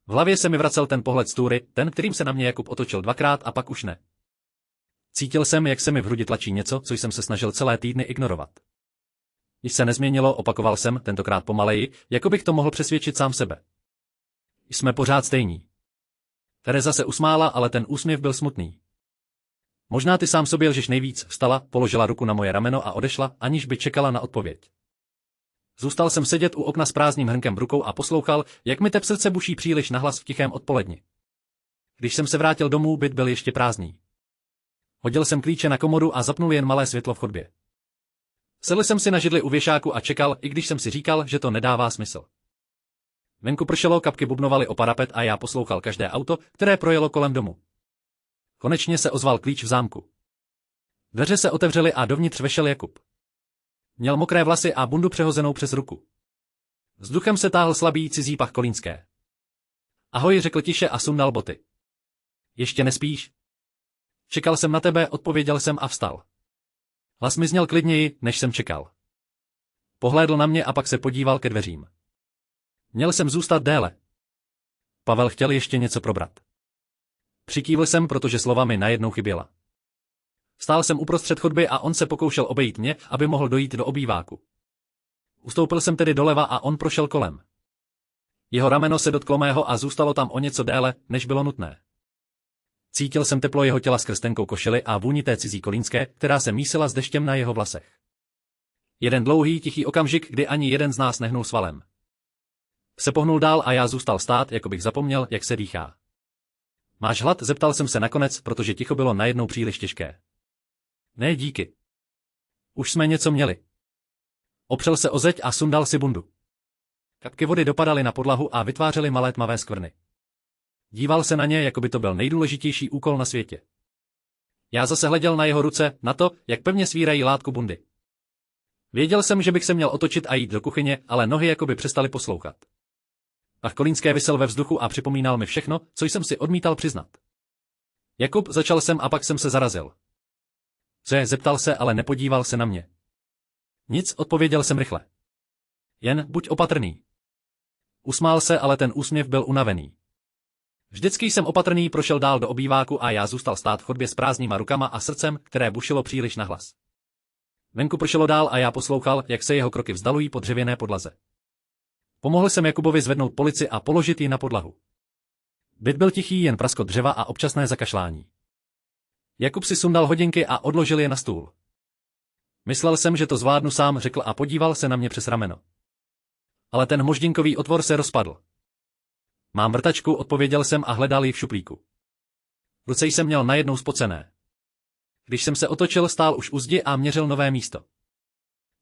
V hlavě se mi vracel ten pohled z Túry, ten, kterým se na mě Jakub otočil dvakrát a pak už ne. Cítil jsem, jak se mi v hrudi tlačí něco, co jsem se snažil celé týdny ignorovat. Nic se nezměnilo, opakoval jsem, tentokrát pomaleji, jako bych to mohl přesvědčit sám sebe. Jsme pořád stejní. Tereza se usmála, ale ten úsměv byl smutný. Možná ty sám sobě lžeš nejvíc, vstala, položila ruku na moje rameno a odešla, aniž by čekala na odpověď. Zůstal jsem sedět u okna s prázdným hrnkem v rukou a poslouchal, jak mi tep srdce buší příliš nahlas v tichém odpoledni. Když jsem se vrátil domů, byt byl ještě prázdný. Hodil jsem klíče na komodu a zapnul jen malé světlo v chodbě. Sedl jsem si na židli u věšáku a čekal, i když jsem si říkal, že to nedává smysl. Venku pršelo, kapky bubnovaly o parapet a já poslouchal každé auto, které projelo kolem domu. Konečně se ozval klíč v zámku. Dveře se otevřely a dovnitř vešel Jakub. Měl mokré vlasy a bundu přehozenou přes ruku. Vzduchem se táhl slabý cizí pach kolínské. Ahoj, řekl tiše a sundal boty. Ještě nespíš? Čekal jsem na tebe, odpověděl jsem a vstal. Hlas mi zněl klidněji, než jsem čekal. Pohlédl na mě a pak se podíval ke dveřím. Měl jsem zůstat déle. Pavel chtěl ještě něco probrat. Přikývl jsem, protože slova mi najednou chyběla. Stál jsem uprostřed chodby a on se pokoušel obejít mě, aby mohl dojít do obýváku. Ustoupil jsem tedy doleva a on prošel kolem. Jeho rameno se dotklo mého a zůstalo tam o něco déle, než bylo nutné. Cítil jsem teplo jeho těla skrz tenkou košili a vůni té cizí kolínské, která se mísila s deštěm na jeho vlasech. Jeden dlouhý, tichý okamžik, kdy ani jeden z nás nehnul svalem. Se pohnul dál a já zůstal stát, jako bych zapomněl, jak se dýchá. Máš hlad? Zeptal jsem se nakonec, protože ticho bylo najednou příliš těžké. Ne, díky. Už jsme něco měli. Opřel se o zeď a sundal si bundu. Kapky vody dopadaly na podlahu a vytvářely malé tmavé skvrny. Díval se na ně, jako by to byl nejdůležitější úkol na světě. Já zase hleděl na jeho ruce, na to, jak pevně svírají látku bundy. Věděl jsem, že bych se měl otočit a jít do kuchyně, ale nohy jako by přestaly poslouchat. Pach kolínské visel ve vzduchu a připomínal mi všechno, co jsem si odmítal přiznat. Jakub, začal jsem a pak jsem se zarazil. Co je, zeptal se, ale nepodíval se na mě. Nic, odpověděl jsem rychle. Jen buď opatrný. Usmál se, ale ten úsměv byl unavený. Vždycky jsem opatrný, prošel dál do obýváku a já zůstal stát v chodbě s prázdnýma rukama a srdcem, které bušilo příliš nahlas. Venku pršelo dál a já poslouchal, jak se jeho kroky vzdalují po dřevěné podlaze. Pomohl jsem Jakubovi zvednout polici a položit ji na podlahu. Byt byl tichý, jen praskot dřeva a občasné zakašlání. Jakub si sundal hodinky a odložil je na stůl. Myslel jsem, že to zvládnu sám, řekl a podíval se na mě přes rameno. Ale ten moždinkový otvor se rozpadl. Mám vrtačku, odpověděl jsem a hledal ji v šuplíku. Ruce jsem měl najednou spocené. Když jsem se otočil, stál už u zdi a měřil nové místo.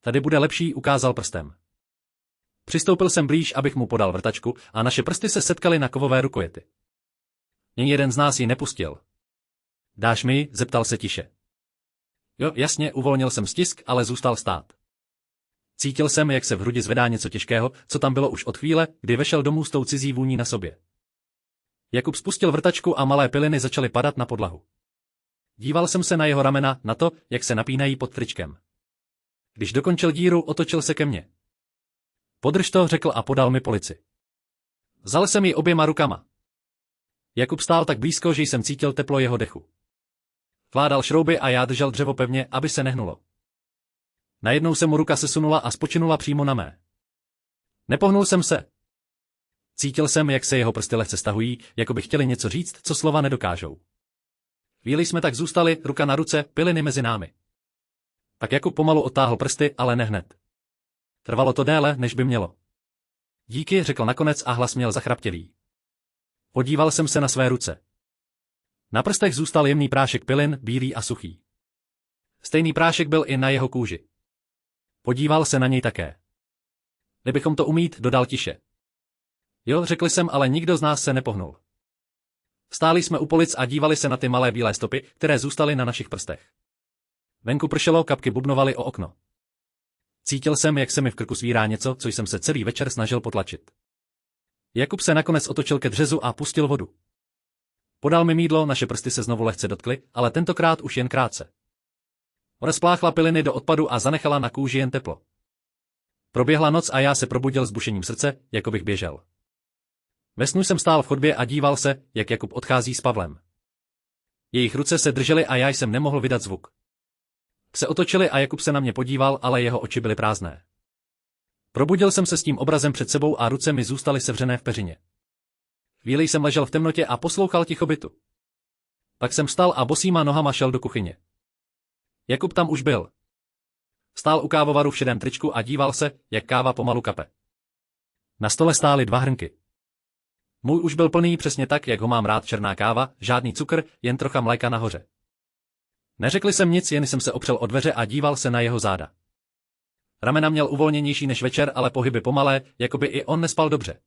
Tady bude lepší, ukázal prstem. Přistoupil jsem blíž, abych mu podal vrtačku, a naše prsty se setkaly na kovové rukojety. Jen jeden z nás ji nepustil. Dáš mi ji? Zeptal se tiše. Jo, jasně, uvolnil jsem stisk, ale zůstal stát. Cítil jsem, jak se v hrudi zvedá něco těžkého, co tam bylo už od chvíle, kdy vešel domů s tou cizí vůní na sobě. Jakub spustil vrtačku a malé piliny začaly padat na podlahu. Díval jsem se na jeho ramena, na to, jak se napínají pod tričkem. Když dokončil díru, otočil se ke mně. Podrž to, řekl a podal mi polici. Vzal jsem ji oběma rukama. Jakub stál tak blízko, že jsem cítil teplo jeho dechu. Vkládal šrouby a já držel dřevo pevně, aby se nehnulo. Najednou se mu ruka sesunula a spočinula přímo na mé. Nepohnul jsem se. Cítil jsem, jak se jeho prsty lehce stahují, jako by chtěli něco říct, co slova nedokážou. Chvíli jsme tak zůstali, ruka na ruce, piliny mezi námi. Tak Jakub pomalu odtáhl prsty, ale ne hned. Trvalo to déle, než by mělo. Díky, řekl nakonec a hlas měl zachraptělý. Podíval jsem se na své ruce. Na prstech zůstal jemný prášek pilin, bílý a suchý. Stejný prášek byl i na jeho kůži. Podíval se na něj také. Kdybychom to umít, dodal tiše. Jo, řekl jsem, ale nikdo z nás se nepohnul. Stáli jsme u polic a dívali se na ty malé bílé stopy, které zůstaly na našich prstech. Venku pršelo, kapky bubnovaly o okno. Cítil jsem, jak se mi v krku svírá něco, co jsem se celý večer snažil potlačit. Jakub se nakonec otočil ke dřezu a pustil vodu. Podal mi mýdlo, naše prsty se znovu lehce dotkly, ale tentokrát už jen krátce. Voda spláchla piliny do odpadu a zanechala na kůži jen teplo. Proběhla noc a já se probudil s bušením srdce, jako bych běžel. Ve snu jsem stál v chodbě a díval se, jak Jakub odchází s Pavlem. Jejich ruce se držely a já jsem nemohl vydat zvuk. Se otočili a Jakub se na mě podíval, ale jeho oči byly prázdné. Probudil jsem se s tím obrazem před sebou a ruce mi zůstaly sevřené v peřině. Chvíli jsem ležel v temnotě a poslouchal ticho bytu. Pak jsem vstal a bosýma nohama šel do kuchyně. Jakub tam už byl. Stál u kávovaru v šedém tričku a díval se, jak káva pomalu kape. Na stole stály 2 hrnky. Můj už byl plný přesně tak, jak ho mám rád, černá káva, žádný cukr, jen trocha mléka nahoře. Neřekl jsem nic, jen jsem se opřel o dveře a díval se na jeho záda. Ramena měl uvolněnější než večer, ale pohyby pomalé, jako by i on nespal dobře.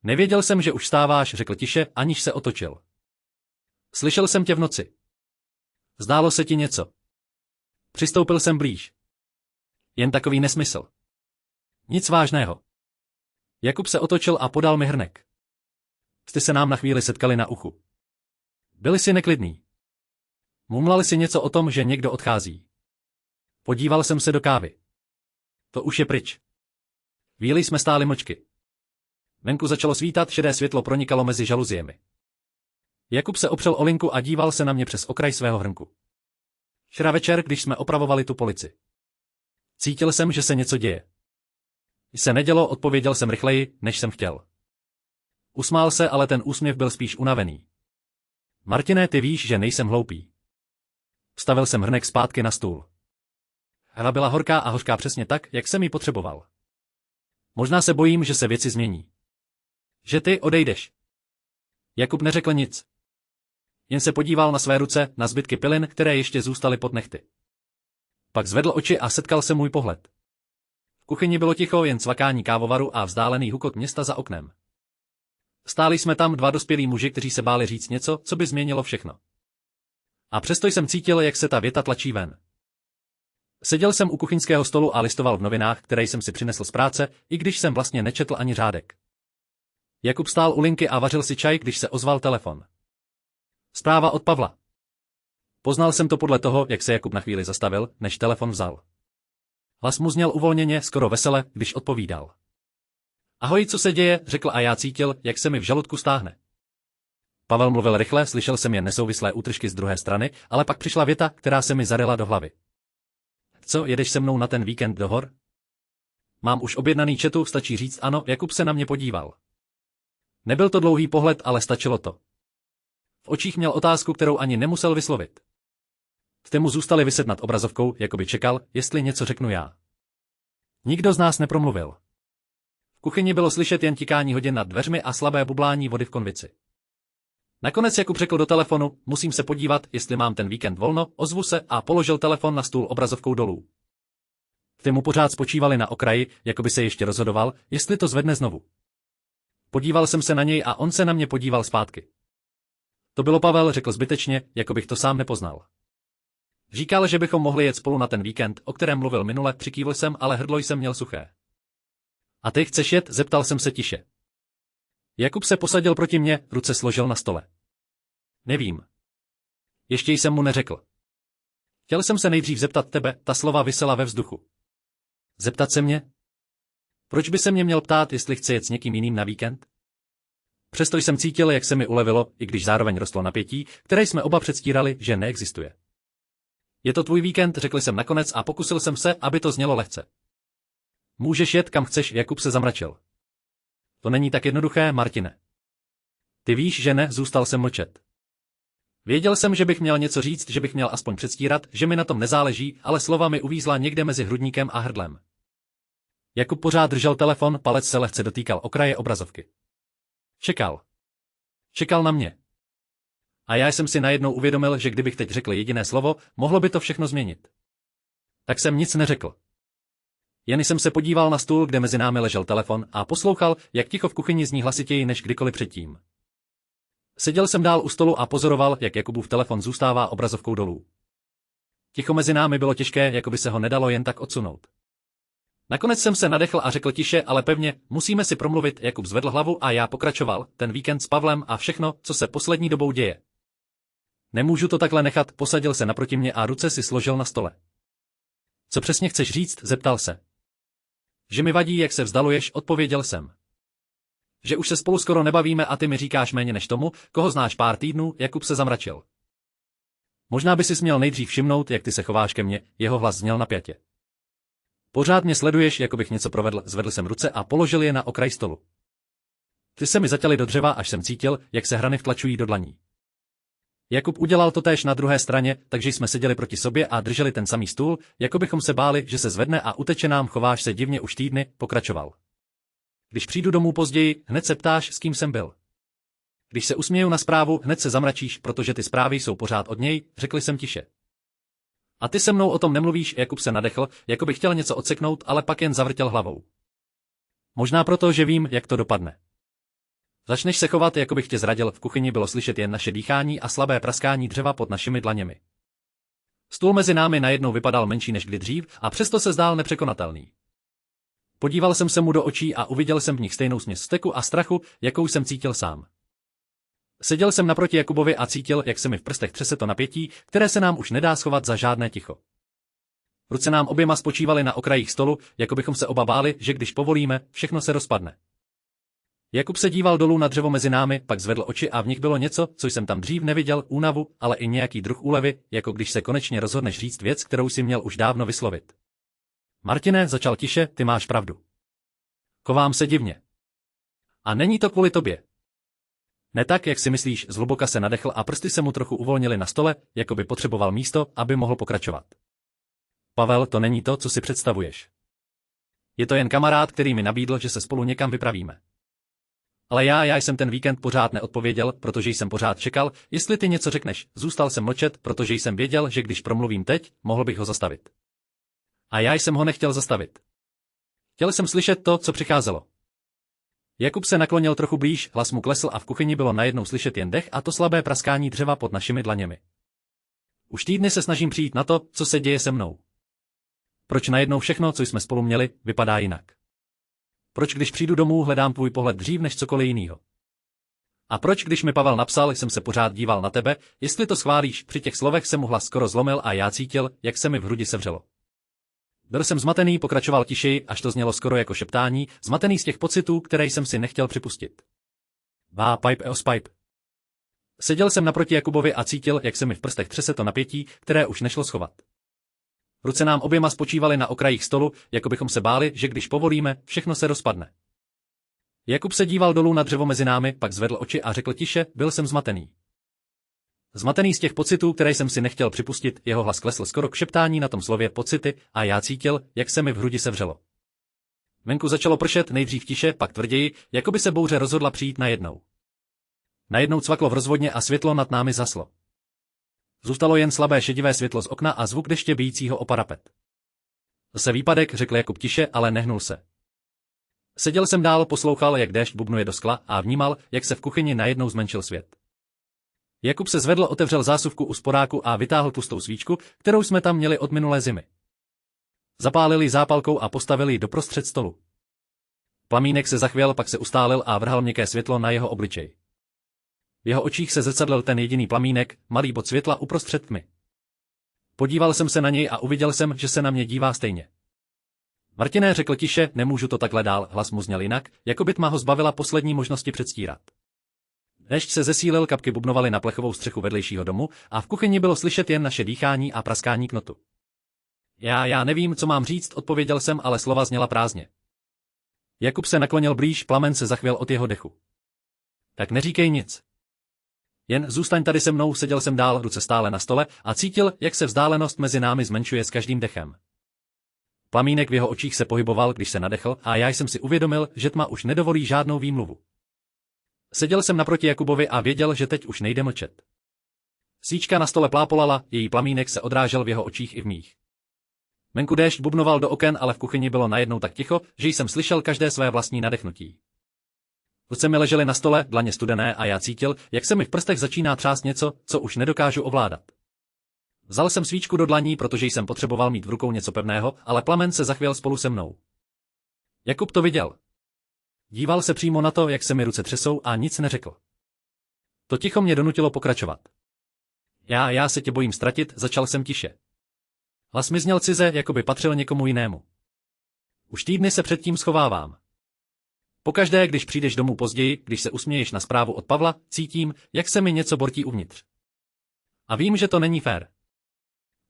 Nevěděl jsem, že už vstáváš, řekl tiše, aniž se otočil. Slyšel jsem tě v noci. Zdálo se ti něco. Přistoupil jsem blíž. Jen takový nesmysl. Nic vážného. Jakub se otočil a podal mi hrnek. Jste se nám na chvíli setkali na uchu. Byli si neklidný. Mumlali si něco o tom, že někdo odchází. Podíval jsem se do kávy. To už je pryč. Chvíli jsme stáli mlčky. Venku začalo svítat, šedé světlo pronikalo mezi žaluziemi. Jakub se opřel o linku a díval se na mě přes okraj svého hrnku. Včera večer, když jsme opravovali tu polici. Cítil jsem, že se něco děje. Se nedělo, odpověděl jsem rychleji, než jsem chtěl. Usmál se, ale ten úsměv byl spíš unavený. Martine, ty víš, že nejsem hloupý. Vstavil jsem hrnek zpátky na stůl. Hlava byla horká a hořká přesně tak, jak jsem ji potřeboval. Možná se bojím, že se věci změní. Že ty odejdeš. Jakub neřekl nic. Jen se podíval na své ruce, na zbytky pilin, které ještě zůstaly pod nehty. Pak zvedl oči a setkal se můj pohled. V kuchyni bylo ticho, jen cvakání kávovaru a vzdálený hukot města za oknem. Stáli jsme tam 2 dospělí muži, kteří se báli říct něco, co by změnilo všechno. A přesto jsem cítil, jak se ta věta tlačí ven. Seděl jsem u kuchyňského stolu a listoval v novinách, které jsem si přinesl z práce, i když jsem vlastně nečetl ani řádek. Jakub stál u linky a vařil si čaj, když se ozval telefon. Zpráva od Pavla. Poznal jsem to podle toho, jak se Jakub na chvíli zastavil, než telefon vzal. Hlas mu zněl uvolněně, skoro vesele, když odpovídal. Ahoj, co se děje, řekl a já cítil, jak se mi v žaludku stáhne. Pavel mluvil rychle, slyšel jsem jen nesouvislé útržky z druhé strany, ale pak přišla věta, která se mi zaryla do hlavy. Co, jedeš se mnou na ten víkend do hor? Mám už objednaný četu, stačí říct ano, Jakub se na mě podíval. Nebyl to dlouhý pohled, ale stačilo to. V očích měl otázku, kterou ani nemusel vyslovit. Ty mu zůstaly viset nad obrazovkou, jako by čekal, jestli něco řeknu já. Nikdo z nás nepromluvil. V kuchyni bylo slyšet jen tikání hodin nad dveřmi a slabé bublání vody v konvici. Nakonec Jakub řekl do telefonu, musím se podívat, jestli mám ten víkend volno, ozvu se a položil telefon na stůl obrazovkou dolů. Ty mu pořád spočívali na okraji, jako by se ještě rozhodoval, jestli to zvedne znovu. Podíval jsem se na něj a on se na mě podíval zpátky. To bylo Pavel, řekl zbytečně, jako bych to sám nepoznal. Říkal, že bychom mohli jet spolu na ten víkend, o kterém mluvil minule, přikývl jsem, ale hrdlo jsem měl suché. A ty chceš jet? Zeptal jsem se tiše. Jakub se posadil proti mně, ruce složil na stole. Nevím. Ještě jsem mu neřekl. Chtěl jsem se nejdřív zeptat tebe, ta slova visela ve vzduchu. Zeptat se mě? Proč by se mě měl ptát, jestli chce jet s někým jiným na víkend? Přesto jsem cítil, jak se mi ulevilo, i když zároveň rostlo napětí, které jsme oba předstírali, že neexistuje. Je to tvůj víkend, řekl jsem nakonec a pokusil jsem se, aby to znělo lehce. Můžeš jet, kam chceš, Jakub se zamračil. To není tak jednoduché, Martine. Ty víš, že ne, zůstal jsem mlčet. Věděl jsem, že bych měl něco říct, že bych měl aspoň předstírat, že mi na tom nezáleží, ale slova mi uvízla někde mezi hrudníkem a hrdlem. Jakub pořád držel telefon, palec se lehce dotýkal okraje obrazovky. Čekal. Čekal na mě. A já jsem si najednou uvědomil, že kdybych teď řekl jediné slovo, mohlo by to všechno změnit. Tak jsem nic neřekl. Jen jsem se podíval na stůl, kde mezi námi ležel telefon a poslouchal, jak ticho v kuchyni zní hlasitěji než kdykoliv předtím. Seděl jsem dál u stolu a pozoroval, jak Jakubův telefon zůstává obrazovkou dolů. Ticho mezi námi bylo těžké, jako by se ho nedalo jen tak odsunout. Nakonec jsem se nadechl a řekl tiše, ale pevně, musíme si promluvit, Jakub zvedl hlavu a já pokračoval, ten víkend s Pavlem a všechno, co se poslední dobou děje. Nemůžu to takhle nechat, posadil se naproti mě a ruce si složil na stole. Co přesně chceš říct, zeptal se. Že mi vadí, jak se vzdaluješ, odpověděl jsem. Že už se spolu skoro nebavíme a ty mi říkáš méně než tomu, koho znáš pár týdnů, Jakub se zamračil. Možná by si měl nejdřív všimnout, jak ty se chováš ke mně, jeho hlas zněl napjatě. Pořád mě sleduješ, jako bych něco provedl, zvedl jsem ruce a položil je na okraj stolu. Ty se mi zatěly do dřeva, až jsem cítil, jak se hrany vtlačují do dlaní. Jakub udělal to též na druhé straně, takže jsme seděli proti sobě a drželi ten samý stůl, jako bychom se báli, že se zvedne a uteče nám, chováš se divně už týdny, pokračoval. Když přijdu domů později, hned se ptáš, s kým jsem byl. Když se usměju na zprávu, hned se zamračíš, protože ty zprávy jsou pořád od něj, řekli jsem tiše. A ty se mnou o tom nemluvíš, Jakub se nadechl, jako by chtěl něco odseknout, ale pak jen zavrtěl hlavou. Možná proto, že vím, jak to dopadne. Začneš se chovat, jako bych tě zradil, v kuchyni bylo slyšet jen naše dýchání a slabé praskání dřeva pod našimi dlaněmi. Stůl mezi námi najednou vypadal menší než kdy dřív a přesto se zdál nepřekonatelný. Podíval jsem se mu do očí a uviděl jsem v nich stejnou směs steku a strachu, jakou jsem cítil sám. Seděl jsem naproti Jakubovi a cítil, jak se mi v prstech třese to napětí, které se nám už nedá schovat za žádné ticho. Ruce nám oběma spočívaly na okrajích stolu, jako bychom se oba báli, že když povolíme, všechno se rozpadne. Jakub se díval dolů na dřevo mezi námi, pak zvedl oči a v nich bylo něco, co jsem tam dřív neviděl, únavu, ale i nějaký druh úlevy, jako když se konečně rozhodneš říct věc, kterou si měl už dávno vyslovit. Martine, začal tiše, ty máš pravdu. Chovám se divně. A není to kvůli tobě. Ne tak, jak si myslíš, zhluboka se nadechl a prsty se mu trochu uvolnily na stole, jako by potřeboval místo, aby mohl pokračovat. Pavel, to není to, co si představuješ. Je to jen kamarád, který mi nabídl, že se spolu někam vypravíme. Ale já jsem ten víkend pořád neodpověděl, protože jsem pořád čekal, jestli ty něco řekneš. Zůstal jsem mlčet, protože jsem věděl, že když promluvím teď, mohl bych ho zastavit. A já jsem ho nechtěl zastavit. Chtěl jsem slyšet to, co přicházelo. Jakub se naklonil trochu blíž, hlas mu klesl a v kuchyni bylo najednou slyšet jen dech a to slabé praskání dřeva pod našimi dlaněmi. Už týdny se snažím přijít na to, co se děje se mnou. Proč najednou všechno, co jsme spolu měli, vypadá jinak? Proč když přijdu domů, hledám tvůj pohled dřív než cokoliv jinýho? A proč když mi Pavel napsal, jsem se pořád díval na tebe, jestli to schválíš, při těch slovech se mu hlas skoro zlomil a já cítil, jak se mi v hrudi sevřelo. Byl jsem zmatený, pokračoval tišeji, až to znělo skoro jako šeptání, zmatený z těch pocitů, které jsem si nechtěl připustit. Vá pipe eos pipe. Seděl jsem naproti Jakubovi a cítil, jak se mi v prstech třese to napětí, které už nešlo schovat. Ruce nám oběma spočívaly na okrajích stolu, jako bychom se báli, že když povolíme, všechno se rozpadne. Jakub se díval dolů na dřevo mezi námi, pak zvedl oči a řekl tiše, byl jsem zmatený. Zmatený z těch pocitů, které jsem si nechtěl připustit, jeho hlas klesl skoro k šeptání na tom slově pocity a já cítil, jak se mi v hrudi sevřelo. Venku začalo pršet, nejdřív tiše, pak tvrději, jako by se bouře rozhodla přijít najednou. Najednou cvaklo v rozvodně a světlo nad námi zaslo. Zůstalo jen slabé šedivé světlo z okna a zvuk deště bijícího o parapet. Zase výpadek, řekl Jakub tiše, ale nehnul se. Seděl jsem dál, poslouchal, jak déšť bubnuje do skla a vnímal, jak se v kuchyni najednou zmenšil svět. Jakub se zvedl, otevřel zásuvku u sporáku a vytáhl tlustou svíčku, kterou jsme tam měli od minulé zimy. Zapálili zápalkou a postavili ji doprostřed stolu. Plamínek se zachvěl, pak se ustálil a vrhal měkké světlo na jeho obličej. V jeho očích se zrcadlil ten jediný plamínek, malý bod světla uprostřed tmy. Podíval jsem se na něj a uviděl jsem, že se na mě dívá stejně. Martiné, řekl tiše, nemůžu to takhle dál, hlas mu zněl jinak, jako by tma ho zbavila poslední možnosti předstírat. Déšť se zesílil, kapky bubnovaly na plechovou střechu vedlejšího domu a v kuchyni bylo slyšet jen naše dýchání a praskání knotu. Já nevím, co mám říct, odpověděl jsem, ale slova zněla prázdně. Jakub se naklonil blíž, plamen se zachvěl od jeho dechu. Tak neříkej nic. Jen zůstaň tady se mnou, seděl jsem dál, ruce stále na stole a cítil, jak se vzdálenost mezi námi zmenšuje s každým dechem. Plamínek v jeho očích se pohyboval, když se nadechl, a já jsem si uvědomil, že tma už nedovolí žádnou výmluvu. Seděl jsem naproti Jakubovi a věděl, že teď už nejde mlčet. Svíčka na stole plápolala, její plamínek se odrážel v jeho očích i v mých. Venku déšť bubnoval do oken, ale v kuchyni bylo najednou tak ticho, že jsem slyšel každé své vlastní nadechnutí. Ruce mi ležely na stole, dlaně studené, a já cítil, jak se mi v prstech začíná třást něco, co už nedokážu ovládat. Vzal jsem svíčku do dlaní, protože jsem potřeboval mít v rukou něco pevného, ale plamen se zachvěl spolu se mnou. Jakub to viděl. Díval se přímo na to, jak se mi ruce třesou, a nic neřekl. To ticho mě donutilo pokračovat. Já se tě bojím ztratit, začal jsem tiše. Hlas mi zněl cize, jako by patřil někomu jinému. Už týdny se předtím schovávám. Pokaždé, když přijdeš domů později, když se usměješ na zprávu od Pavla, cítím, jak se mi něco bortí uvnitř. A vím, že to není fér.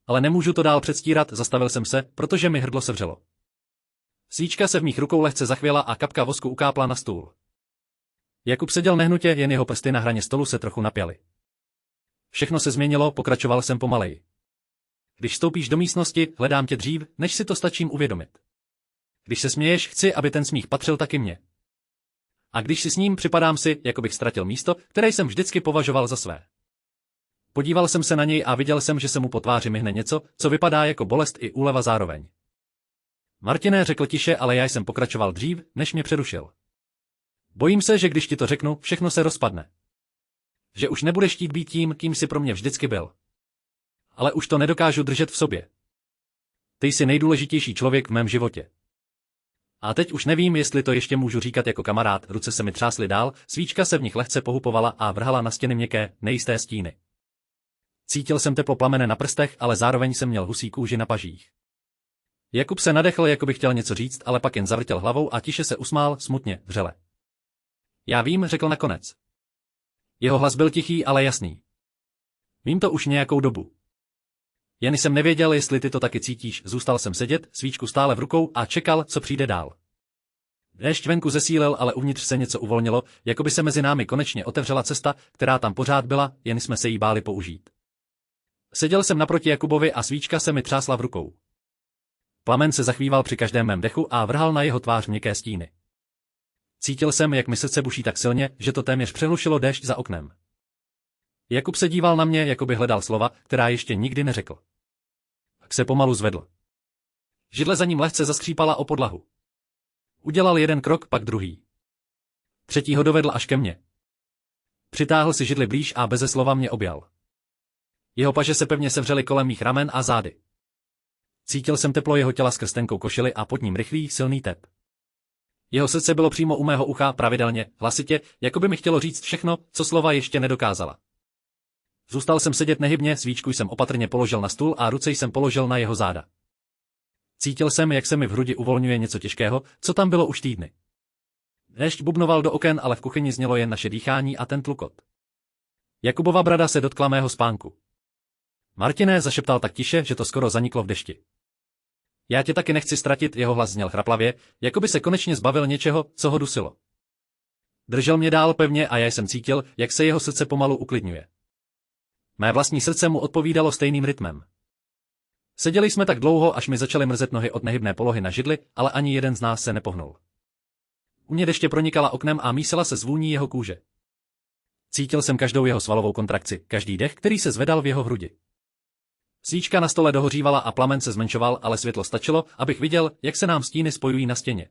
Ale nemůžu to dál předstírat, zastavil jsem se, protože mi hrdlo sevřelo. Svíčka se v mých rukou lehce zachvěla a kapka vosku ukápla na stůl. Jakub seděl nehnutě, jen jeho prsty na hraně stolu se trochu napjaly. Všechno se změnilo, pokračoval jsem pomaleji. Když vstoupíš do místnosti, hledám tě dřív, než si to stačím uvědomit. Když se směješ, chci, aby ten smích patřil taky mně. A když si s ním, připadám si, jako bych ztratil místo, které jsem vždycky považoval za své. Podíval jsem se na něj a viděl jsem, že se mu po tváři myhne něco, co vypadá jako bolest i úleva zároveň. Martiné, řekl tiše, ale já jsem pokračoval dřív, než mě přerušil. Bojím se, že když ti to řeknu, všechno se rozpadne. Že už nebudeš chtít být tím, kým jsi pro mě vždycky byl. Ale už to nedokážu držet v sobě. Ty jsi nejdůležitější člověk v mém životě. A teď už nevím, jestli to ještě můžu říkat jako kamarád, ruce se mi třásly dál, svíčka se v nich lehce pohupovala a vrhala na stěny měkké, nejisté stíny. Cítil jsem teplo plamene na prstech, ale zároveň jsem měl husí kůži na pažích. Jakub se nadechl, jako by chtěl něco říct, ale pak jen zavrtěl hlavou a tiše se usmál, smutně, vřele. Já vím, řekl nakonec. Jeho hlas byl tichý, ale jasný. Vím to už nějakou dobu. Jen jsem nevěděl, jestli ty to taky cítíš, zůstal jsem sedět, svíčku stále v rukou a čekal, co přijde dál. Déšť venku zesílil, ale uvnitř se něco uvolnilo, jako by se mezi námi konečně otevřela cesta, která tam pořád byla, jen jsme se jí báli použít. Seděl jsem naproti Jakubovi a svíčka se mi třásla v rukou. Plamen se zachvíval při každém mém dechu a vrhal na jeho tvář měkké stíny. Cítil jsem, jak mi srdce buší tak silně, že to téměř přehlušilo déšť za oknem. Jakub se díval na mě, jako by hledal slova, která ještě nikdy neřekl. Pak se pomalu zvedl. Židle za ním lehce zaskřípala o podlahu. Udělal jeden krok, pak druhý. Třetí ho dovedl až ke mně. Přitáhl si židli blíž a beze slova mě objal. Jeho paže se pevně sevřely kolem mých ramen a zády. Cítil jsem teplo jeho těla skrz tenkou košili a pod ním rychlý, silný tep. Jeho srdce bylo přímo u mého ucha, pravidelně, hlasitě, jako by mi chtělo říct všechno, co slova ještě nedokázala. Zůstal jsem sedět nehybně, svíčku jsem opatrně položil na stůl a ruce jsem položil na jeho záda. Cítil jsem, jak se mi v hrudi uvolňuje něco těžkého, co tam bylo už týdny. Déšť bubnoval do oken, ale v kuchyni znělo jen naše dýchání a ten tlukot. Jakubova brada se dotkla mého spánku. Martiné, zašeptal tak tiše, že to skoro zaniklo v dešti. Já tě taky nechci ztratit, jeho hlas zněl chraplavě, jako by se konečně zbavil něčeho, co ho dusilo. Držel mě dál pevně a já jsem cítil, jak se jeho srdce pomalu uklidňuje. Mé vlastní srdce mu odpovídalo stejným rytmem. Seděli jsme tak dlouho, až mi začaly mrzet nohy od nehybné polohy na židli, ale ani jeden z nás se nepohnul. U mě deště pronikala oknem a mísila se s vůní jeho kůže. Cítil jsem každou jeho svalovou kontrakci, každý dech, který se zvedal v jeho hrudi. Svíčka na stole dohořívala a plamen se zmenšoval, ale světlo stačilo, abych viděl, jak se nám stíny spojují na stěně.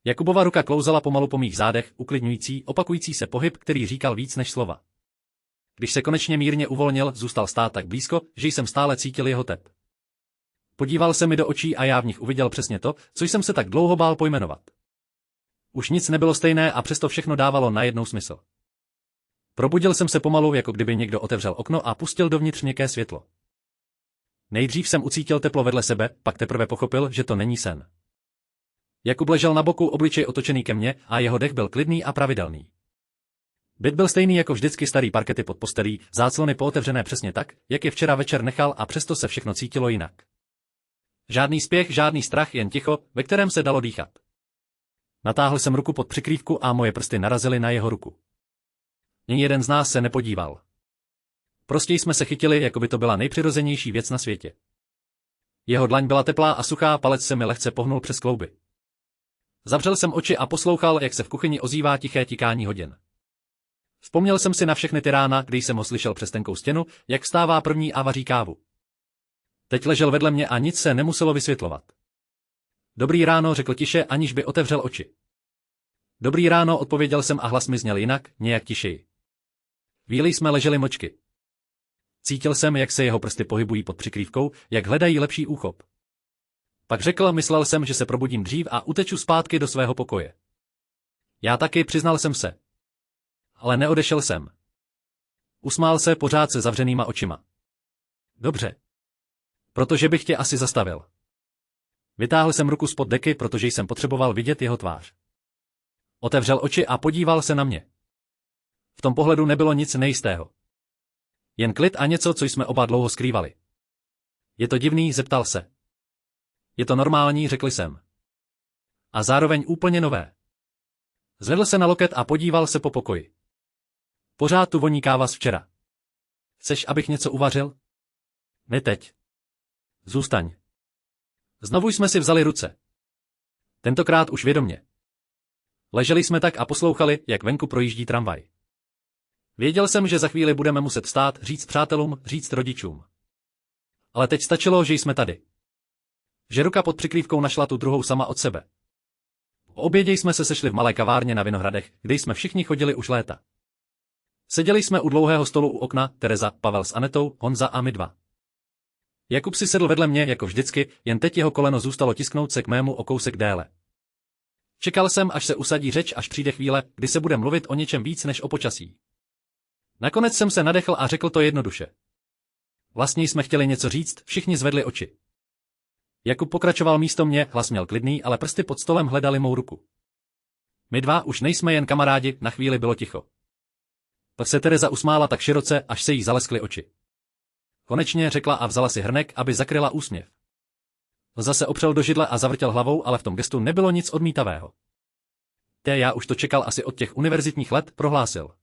Jakubova ruka klouzala pomalu po mých zádech, uklidňující, opakující se pohyb, který říkal víc než slova. Když se konečně mírně uvolnil, zůstal stát tak blízko, že jsem stále cítil jeho tep. Podíval se mi do očí a já v nich uviděl přesně to, co jsem se tak dlouho bál pojmenovat. Už nic nebylo stejné a přesto všechno dávalo najednou smysl. Probudil jsem se pomalu, jako kdyby někdo otevřel okno a pustil dovnitř měkké světlo. Nejdřív jsem ucítil teplo vedle sebe, pak teprve pochopil, že to není sen. Jakub ležel na boku, obličej otočený ke mně a jeho dech byl klidný a pravidelný. Byt byl stejný jako vždycky, starý parkety pod postelí, záclony pootevřené přesně tak, jak je včera večer nechal, a přesto se všechno cítilo jinak. Žádný spěch, žádný strach, jen ticho, ve kterém se dalo dýchat. Natáhl jsem ruku pod přikrývku a moje prsty narazily na jeho ruku. Ani jeden z nás se nepodíval. Prostě jsme se chytili, jako by to byla nejpřirozenější věc na světě. Jeho dlaň byla teplá a suchá, palec se mi lehce pohnul přes klouby. Zavřel jsem oči a poslouchal, jak se v kuchyni ozývá tiché tikání hodin. Vzpomněl jsem si na všechny ty rána, kdy jsem ho slyšel přes tenkou stěnu, jak vstává první a vaří kávu. Teď ležel vedle mě a nic se nemuselo vysvětlovat. Dobrý ráno, řekl tiše, aniž by otevřel oči. Dobrý ráno, odpověděl jsem a hlas mi zněl jinak, nějak tišeji. Chvíli jsme leželi mlčky. Cítil jsem, jak se jeho prsty pohybují pod přikrývkou, jak hledají lepší úchop. Pak řekl, myslel jsem, že se probudím dřív a uteču zpátky do svého pokoje. Já taky, přiznal jsem se. Ale neodešel jsem. Usmál se pořád se zavřenýma očima. Dobře. Protože bych tě asi zastavil. Vytáhl jsem ruku spod deky, protože jsem potřeboval vidět jeho tvář. Otevřel oči a podíval se na mě. V tom pohledu nebylo nic nejistého. Jen klid a něco, co jsme oba dlouho skrývali. Je to divný, zeptal se. Je to normální, řekl jsem. A zároveň úplně nové. Zvedl se na loket a podíval se po pokoji. Pořád tu voní káva z včera. Chceš, abych něco uvařil? Ne teď. Zůstaň. Znovu jsme si vzali ruce. Tentokrát už vědomě. Leželi jsme tak a poslouchali, jak venku projíždí tramvaj. Věděl jsem, že za chvíli budeme muset vstát, říct přátelům, říct rodičům. Ale teď stačilo, že jsme tady. Že ruka pod přikrývkou našla tu druhou sama od sebe. Po obědě jsme se sešli v malé kavárně na Vinohradech, kde jsme všichni chodili už léta. Seděli jsme u dlouhého stolu u okna, Tereza, Pavel s Anetou, Honza a my dva. Jakub si sedl vedle mě, jako vždycky, jen teď jeho koleno zůstalo tisknout se k mému o kousek déle. Čekal jsem, až se usadí řeč, až přijde chvíle, kdy se bude mluvit o něčem víc než o počasí. Nakonec jsem se nadechl a řekl to jednoduše. Vlastně jsme chtěli něco říct, všichni zvedli oči. Jakub pokračoval místo mě, hlas měl klidný, ale prsty pod stolem hledali mou ruku. My dva už nejsme jen kamarádi, na chvíli bylo ticho. Pak se Tereza usmála tak široce, až se jí zaleskly oči. Konečně řekla a vzala si hrnek, aby zakryla úsměv. Zase opřel do židle a zavrtěl hlavou, ale v tom gestu nebylo nic odmítavého. Já už to čekal asi od těch univerzitních let, prohlásil.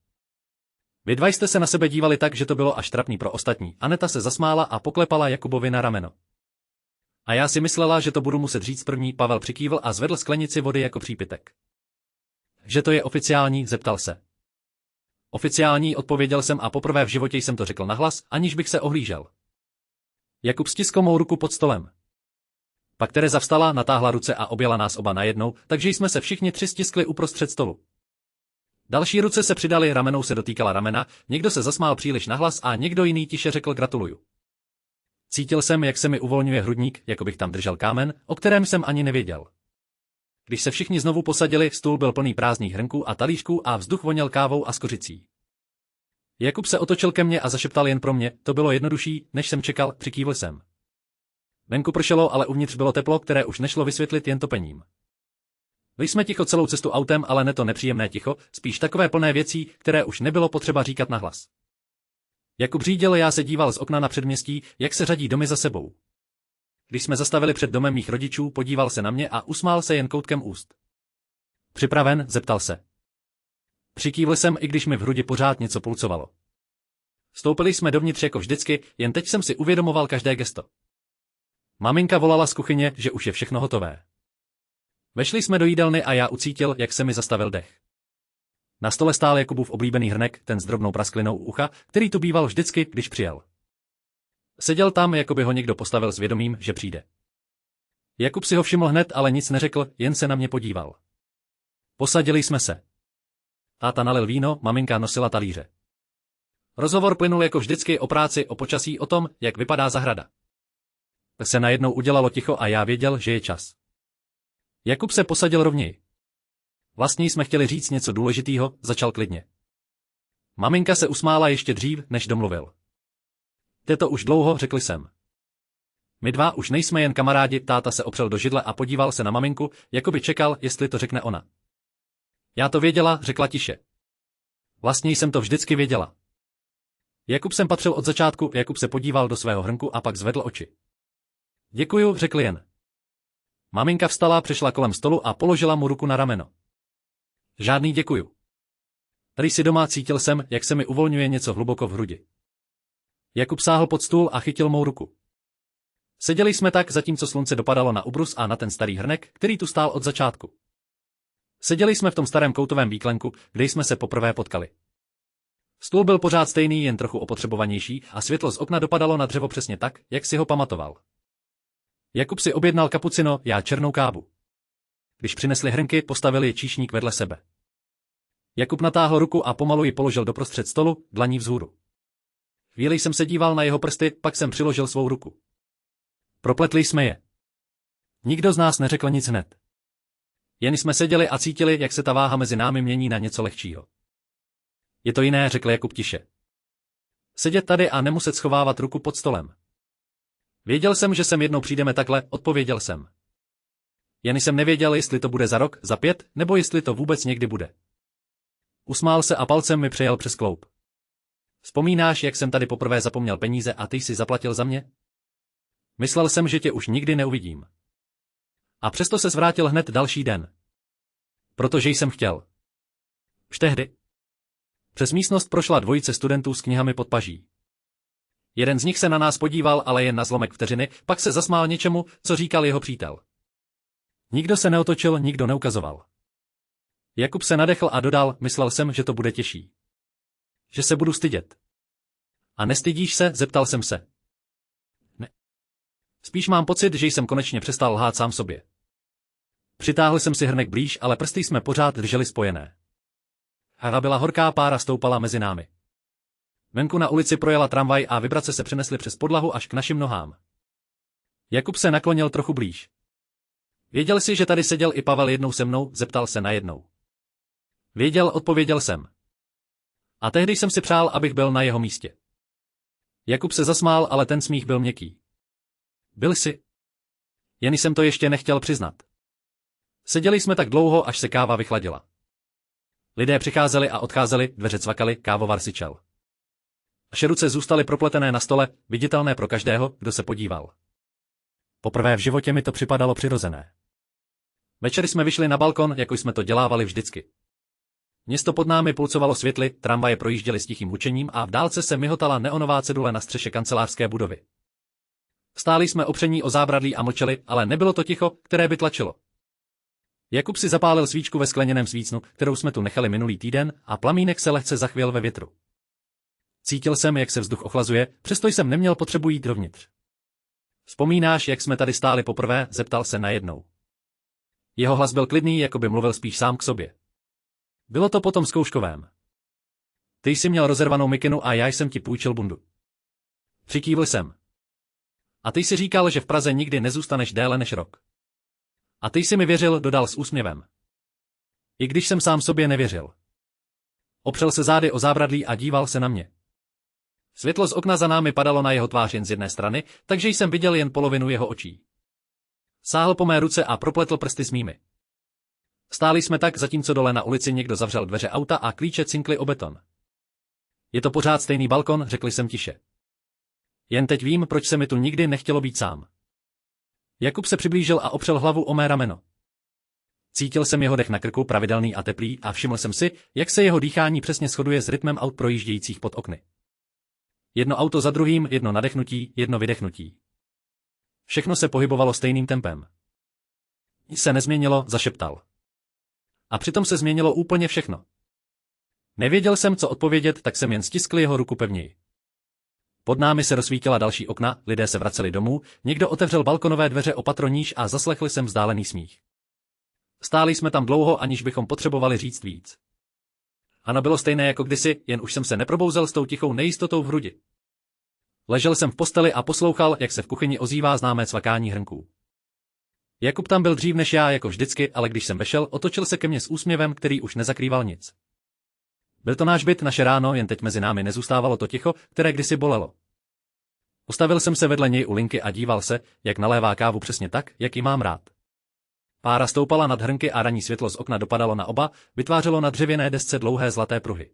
Vy dva jste se na sebe dívali tak, že to bylo až trapný pro ostatní. Aneta se zasmála a poklepala Jakubovi na rameno. A já si myslela, že to budu muset říct první, Pavel přikývl a zvedl sklenici vody jako přípitek. Že to je oficiální, zeptal se. Oficiální, odpověděl jsem a poprvé v životě jsem to řekl nahlas, aniž bych se ohlížel. Jakub stiskl mou ruku pod stolem. Pak Tereza vstala, natáhla ruce a objela nás oba najednou, takže jsme se všichni tři stiskli uprostřed stolu. Další ruce se přidaly, ramenou se dotýkala ramena, někdo se zasmál příliš nahlas a někdo jiný tiše řekl gratuluju. Cítil jsem, jak se mi uvolňuje hrudník, jako bych tam držel kámen, o kterém jsem ani nevěděl. Když se všichni znovu posadili, stůl byl plný prázdných hrnků a talířků a vzduch voněl kávou a skořicí. Jakub se otočil ke mně a zašeptal jen pro mě, to bylo jednodušší, než jsem čekal, přikývl jsem. Venku pršelo, ale uvnitř bylo teplo, které už nešlo vysvětlit jen topením. Byli jsme ticho celou cestu autem, ale ne to nepříjemné ticho, spíš takové plné věcí, které už nebylo potřeba říkat nahlas. Jakub řídil, já se díval z okna na předměstí, jak se řadí domy za sebou. Když jsme zastavili před domem mých rodičů, podíval se na mě a usmál se jen koutkem úst. Připraven, zeptal se. Přikývl jsem, i když mi v hrudi pořád něco pulcovalo. Vstoupili jsme dovnitř jako vždycky, jen teď jsem si uvědomoval každé gesto. Maminka volala z kuchyně, že už je všechno hotové. Vešli jsme do jídelny a já ucítil, jak se mi zastavil dech. Na stole stál Jakubův oblíbený hrnek, ten s drobnou prasklinou u ucha, který tu býval vždycky, když přijel. Seděl tam, jako by ho někdo postavil s vědomím, že přijde. Jakub si ho všiml hned, ale nic neřekl, jen se na mě podíval. Posadili jsme se. Táta nalil víno, maminka nosila talíře. Rozhovor plynul jako vždycky o práci, o počasí, o tom, jak vypadá zahrada. Se najednou udělalo ticho a já věděl, že je čas. Jakub se posadil rovněji. Vlastně jsme chtěli říct něco důležitého, začal klidně. Maminka se usmála ještě dřív, než domluvil. Je to už dlouho, řekl jsem. My dva už nejsme jen kamarádi, táta se opřel do židle a podíval se na maminku, jako by čekal, jestli to řekne ona. Já to věděla, řekla tiše. Vlastně jsem to vždycky věděla. Jakub jsem patřil od začátku, Jakub se podíval do svého hrnku a pak zvedl oči. Děkuju, řekl jen. Maminka vstala, přešla kolem stolu a položila mu ruku na rameno. Žádný děkuju. Tady si doma cítil jsem, jak se mi uvolňuje něco hluboko v hrudi. Jakub sáhl pod stůl a chytil mou ruku. Seděli jsme tak, zatímco slunce dopadalo na ubrus a na ten starý hrnek, který tu stál od začátku. Seděli jsme v tom starém koutovém výklenku, kde jsme se poprvé potkali. Stůl byl pořád stejný, jen trochu opotřebovanější a světlo z okna dopadalo na dřevo přesně tak, jak si ho pamatoval. Jakub si objednal kapucino, já černou kávu. Když přinesli hrnky, postavil je číšník vedle sebe. Jakub natáhl ruku a pomalu ji položil doprostřed stolu, dlaní vzhůru. Chvíli jsem se díval na jeho prsty, pak jsem přiložil svou ruku. Propletli jsme je. Nikdo z nás neřekl nic hned. Jen jsme seděli a cítili, jak se ta váha mezi námi mění na něco lehčího. Je to jiné, řekl Jakub tiše. Sedět tady a nemuset schovávat ruku pod stolem. Věděl jsem, že sem jednou přijdeme takhle, odpověděl jsem. Jen jsem nevěděl, jestli to bude za rok, za 5, nebo jestli to vůbec někdy bude. Usmál se a palcem mi přejel přes kloup. Vzpomínáš, jak jsem tady poprvé zapomněl peníze a ty jsi zaplatil za mě? Myslel jsem, že tě už nikdy neuvidím. A přesto se zvrátil hned další den. Protože jsem chtěl. Už tehdy. Přes místnost prošla dvojice studentů s knihami pod paží. Jeden z nich se na nás podíval, ale jen na zlomek vteřiny, pak se zasmál něčemu, co říkal jeho přítel. Nikdo se neotočil, nikdo neukazoval. Jakub se nadechl a dodal, myslel jsem, že to bude těžší. Že se budu stydět. A nestydíš se, zeptal jsem se. Ne. Spíš mám pocit, že jsem konečně přestal lhát sám sobě. Přitáhl jsem si hrnek blíž, ale prsty jsme pořád drželi spojené. Hra byla horká, pára stoupala mezi námi. Venku na ulici projela tramvaj a vibrace se přenesly přes podlahu až k našim nohám. Jakub se naklonil trochu blíž. Věděl jsi, že tady seděl i Pavel jednou se mnou, zeptal se najednou. Věděl, odpověděl jsem. A tehdy jsem si přál, abych byl na jeho místě. Jakub se zasmál, ale ten smích byl měkký. Byl jsi? Jen jsem to ještě nechtěl přiznat. Seděli jsme tak dlouho, až se káva vychladila. Lidé přicházeli a odcházeli, dveře cvakaly, kávovar syčel. Naše ruce zůstaly propletené na stole, viditelné pro každého, kdo se podíval. Poprvé v životě mi to připadalo přirozené. Večer jsme vyšli na balkon, jako jsme to dělávali vždycky. Město pod námi pulcovalo světly, tramvaje projížděly s tichým hučením a v dálce se mihotala neonová cedule na střeše kancelářské budovy. Stáli jsme opření o zábradlí a mlčeli, ale nebylo to ticho, které by tlačilo. Jakub si zapálil svíčku ve skleněném svícnu, kterou jsme tu nechali minulý týden, a plamínek se lehce zachvěl ve větru. Cítil jsem, jak se vzduch ochlazuje, přesto jsem neměl potřebu jít dovnitř. Vzpomínáš, jak jsme tady stáli poprvé, zeptal se najednou. Jeho hlas byl klidný, jako by mluvil spíš sám k sobě. Bylo to potom zkouškovém. Ty jsi měl rozervanou mikinu a já jsem ti půjčil bundu. Přikývl jsem. A ty jsi říkal, že v Praze nikdy nezůstaneš déle než rok. A ty jsi mi věřil, dodal s úsměvem. I když jsem sám sobě nevěřil. Opřel se zády o zábradlí a díval se na mě. Světlo z okna za námi padalo na jeho tvář jen z jedné strany, takže jsem viděl jen polovinu jeho očí. Sáhl po mé ruce a propletl prsty s mými. Stáli jsme tak, zatímco dole na ulici někdo zavřel dveře auta a klíče cinkly o beton. Je to pořád stejný balkon, řekl jsem tiše. Jen teď vím, proč se mi tu nikdy nechtělo být sám. Jakub se přiblížil a opřel hlavu o mé rameno. Cítil jsem jeho dech na krku, pravidelný a teplý, a všiml jsem si, jak se jeho dýchání přesně shoduje s rytmem aut projíždějících pod okny. Jedno auto za druhým, jedno nadechnutí, jedno vydechnutí. Všechno se pohybovalo stejným tempem. Nic se nezměnilo, zašeptal. A přitom se změnilo úplně všechno. Nevěděl jsem, co odpovědět, tak jsem jen stiskl jeho ruku pevněji. Pod námi se rozsvítila další okna, lidé se vraceli domů, někdo otevřel balkonové dveře o patro níž a zaslechl jsem vzdálený smích. Stáli jsme tam dlouho, aniž bychom potřebovali říct víc. Ano, bylo stejné jako kdysi, jen už jsem se neprobouzel s tou tichou nejistotou v hrudi. Ležel jsem v posteli a poslouchal, jak se v kuchyni ozývá známé cvakání hrnků. Jakub tam byl dřív než já, jako vždycky, ale když jsem vešel, otočil se ke mně s úsměvem, který už nezakrýval nic. Byl to náš byt, naše ráno, jen teď mezi námi nezůstávalo to ticho, které kdysi bolelo. Postavil jsem se vedle něj u linky a díval se, jak nalévá kávu přesně tak, jak ji mám rád. Pára stoupala nad hrnky a ranní světlo z okna dopadalo na oba, vytvářelo na dřevěné desce dlouhé zlaté pruhy.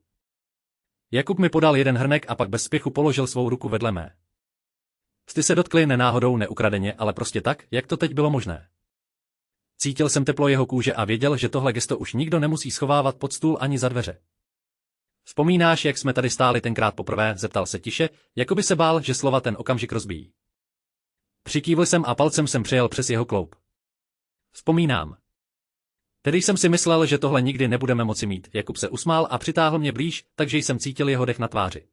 Jakub mi podal jeden hrnek a pak bez spěchu položil svou ruku vedle mé. Sty se dotkli nenáhodou, neukradeně, ale prostě tak, jak to teď bylo možné. Cítil jsem teplo jeho kůže a věděl, že tohle gesto už nikdo nemusí schovávat pod stůl ani za dveře. Vzpomínáš, jak jsme tady stáli tenkrát poprvé, zeptal se tiše, jako by se bál, že slova ten okamžik rozbíjí. Přikývl jsem a palcem jsem přejel přes jeho kloup. Vzpomínám. Tedy jsem si myslel, že tohle nikdy nebudeme moci mít. Jakub se usmál a přitáhl mě blíž, takže jsem cítil jeho dech na tváři.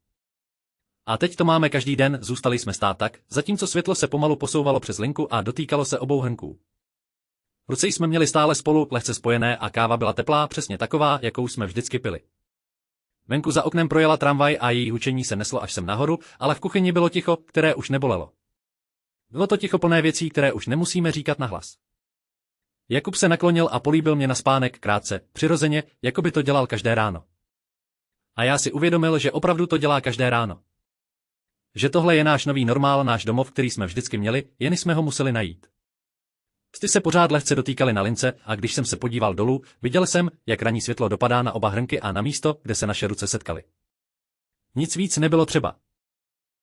A teď to máme každý den, zůstali jsme stát tak, zatímco světlo se pomalu posouvalo přes linku a dotýkalo se obou hrnků. Ruce jsme měli stále spolu, lehce spojené a káva byla teplá, přesně taková, jakou jsme vždycky pili. Venku za oknem projela tramvaj a její hučení se neslo až sem nahoru, ale v kuchyni bylo ticho, které už nebolelo. Bylo to ticho plné věcí, které už nemusíme říkat nahlas. Jakub se naklonil a políbil mě na spánek krátce, přirozeně, jako by to dělal každé ráno. A já si uvědomil, že opravdu to dělá každé ráno. Že tohle je náš nový normál, náš domov, který jsme vždycky měli, jen jsme ho museli najít. Sty se pořád lehce dotýkaly na lince a když jsem se podíval dolů, viděl jsem, jak ranní světlo dopadá na oba hrnky a na místo, kde se naše ruce setkaly. Nic víc nebylo třeba.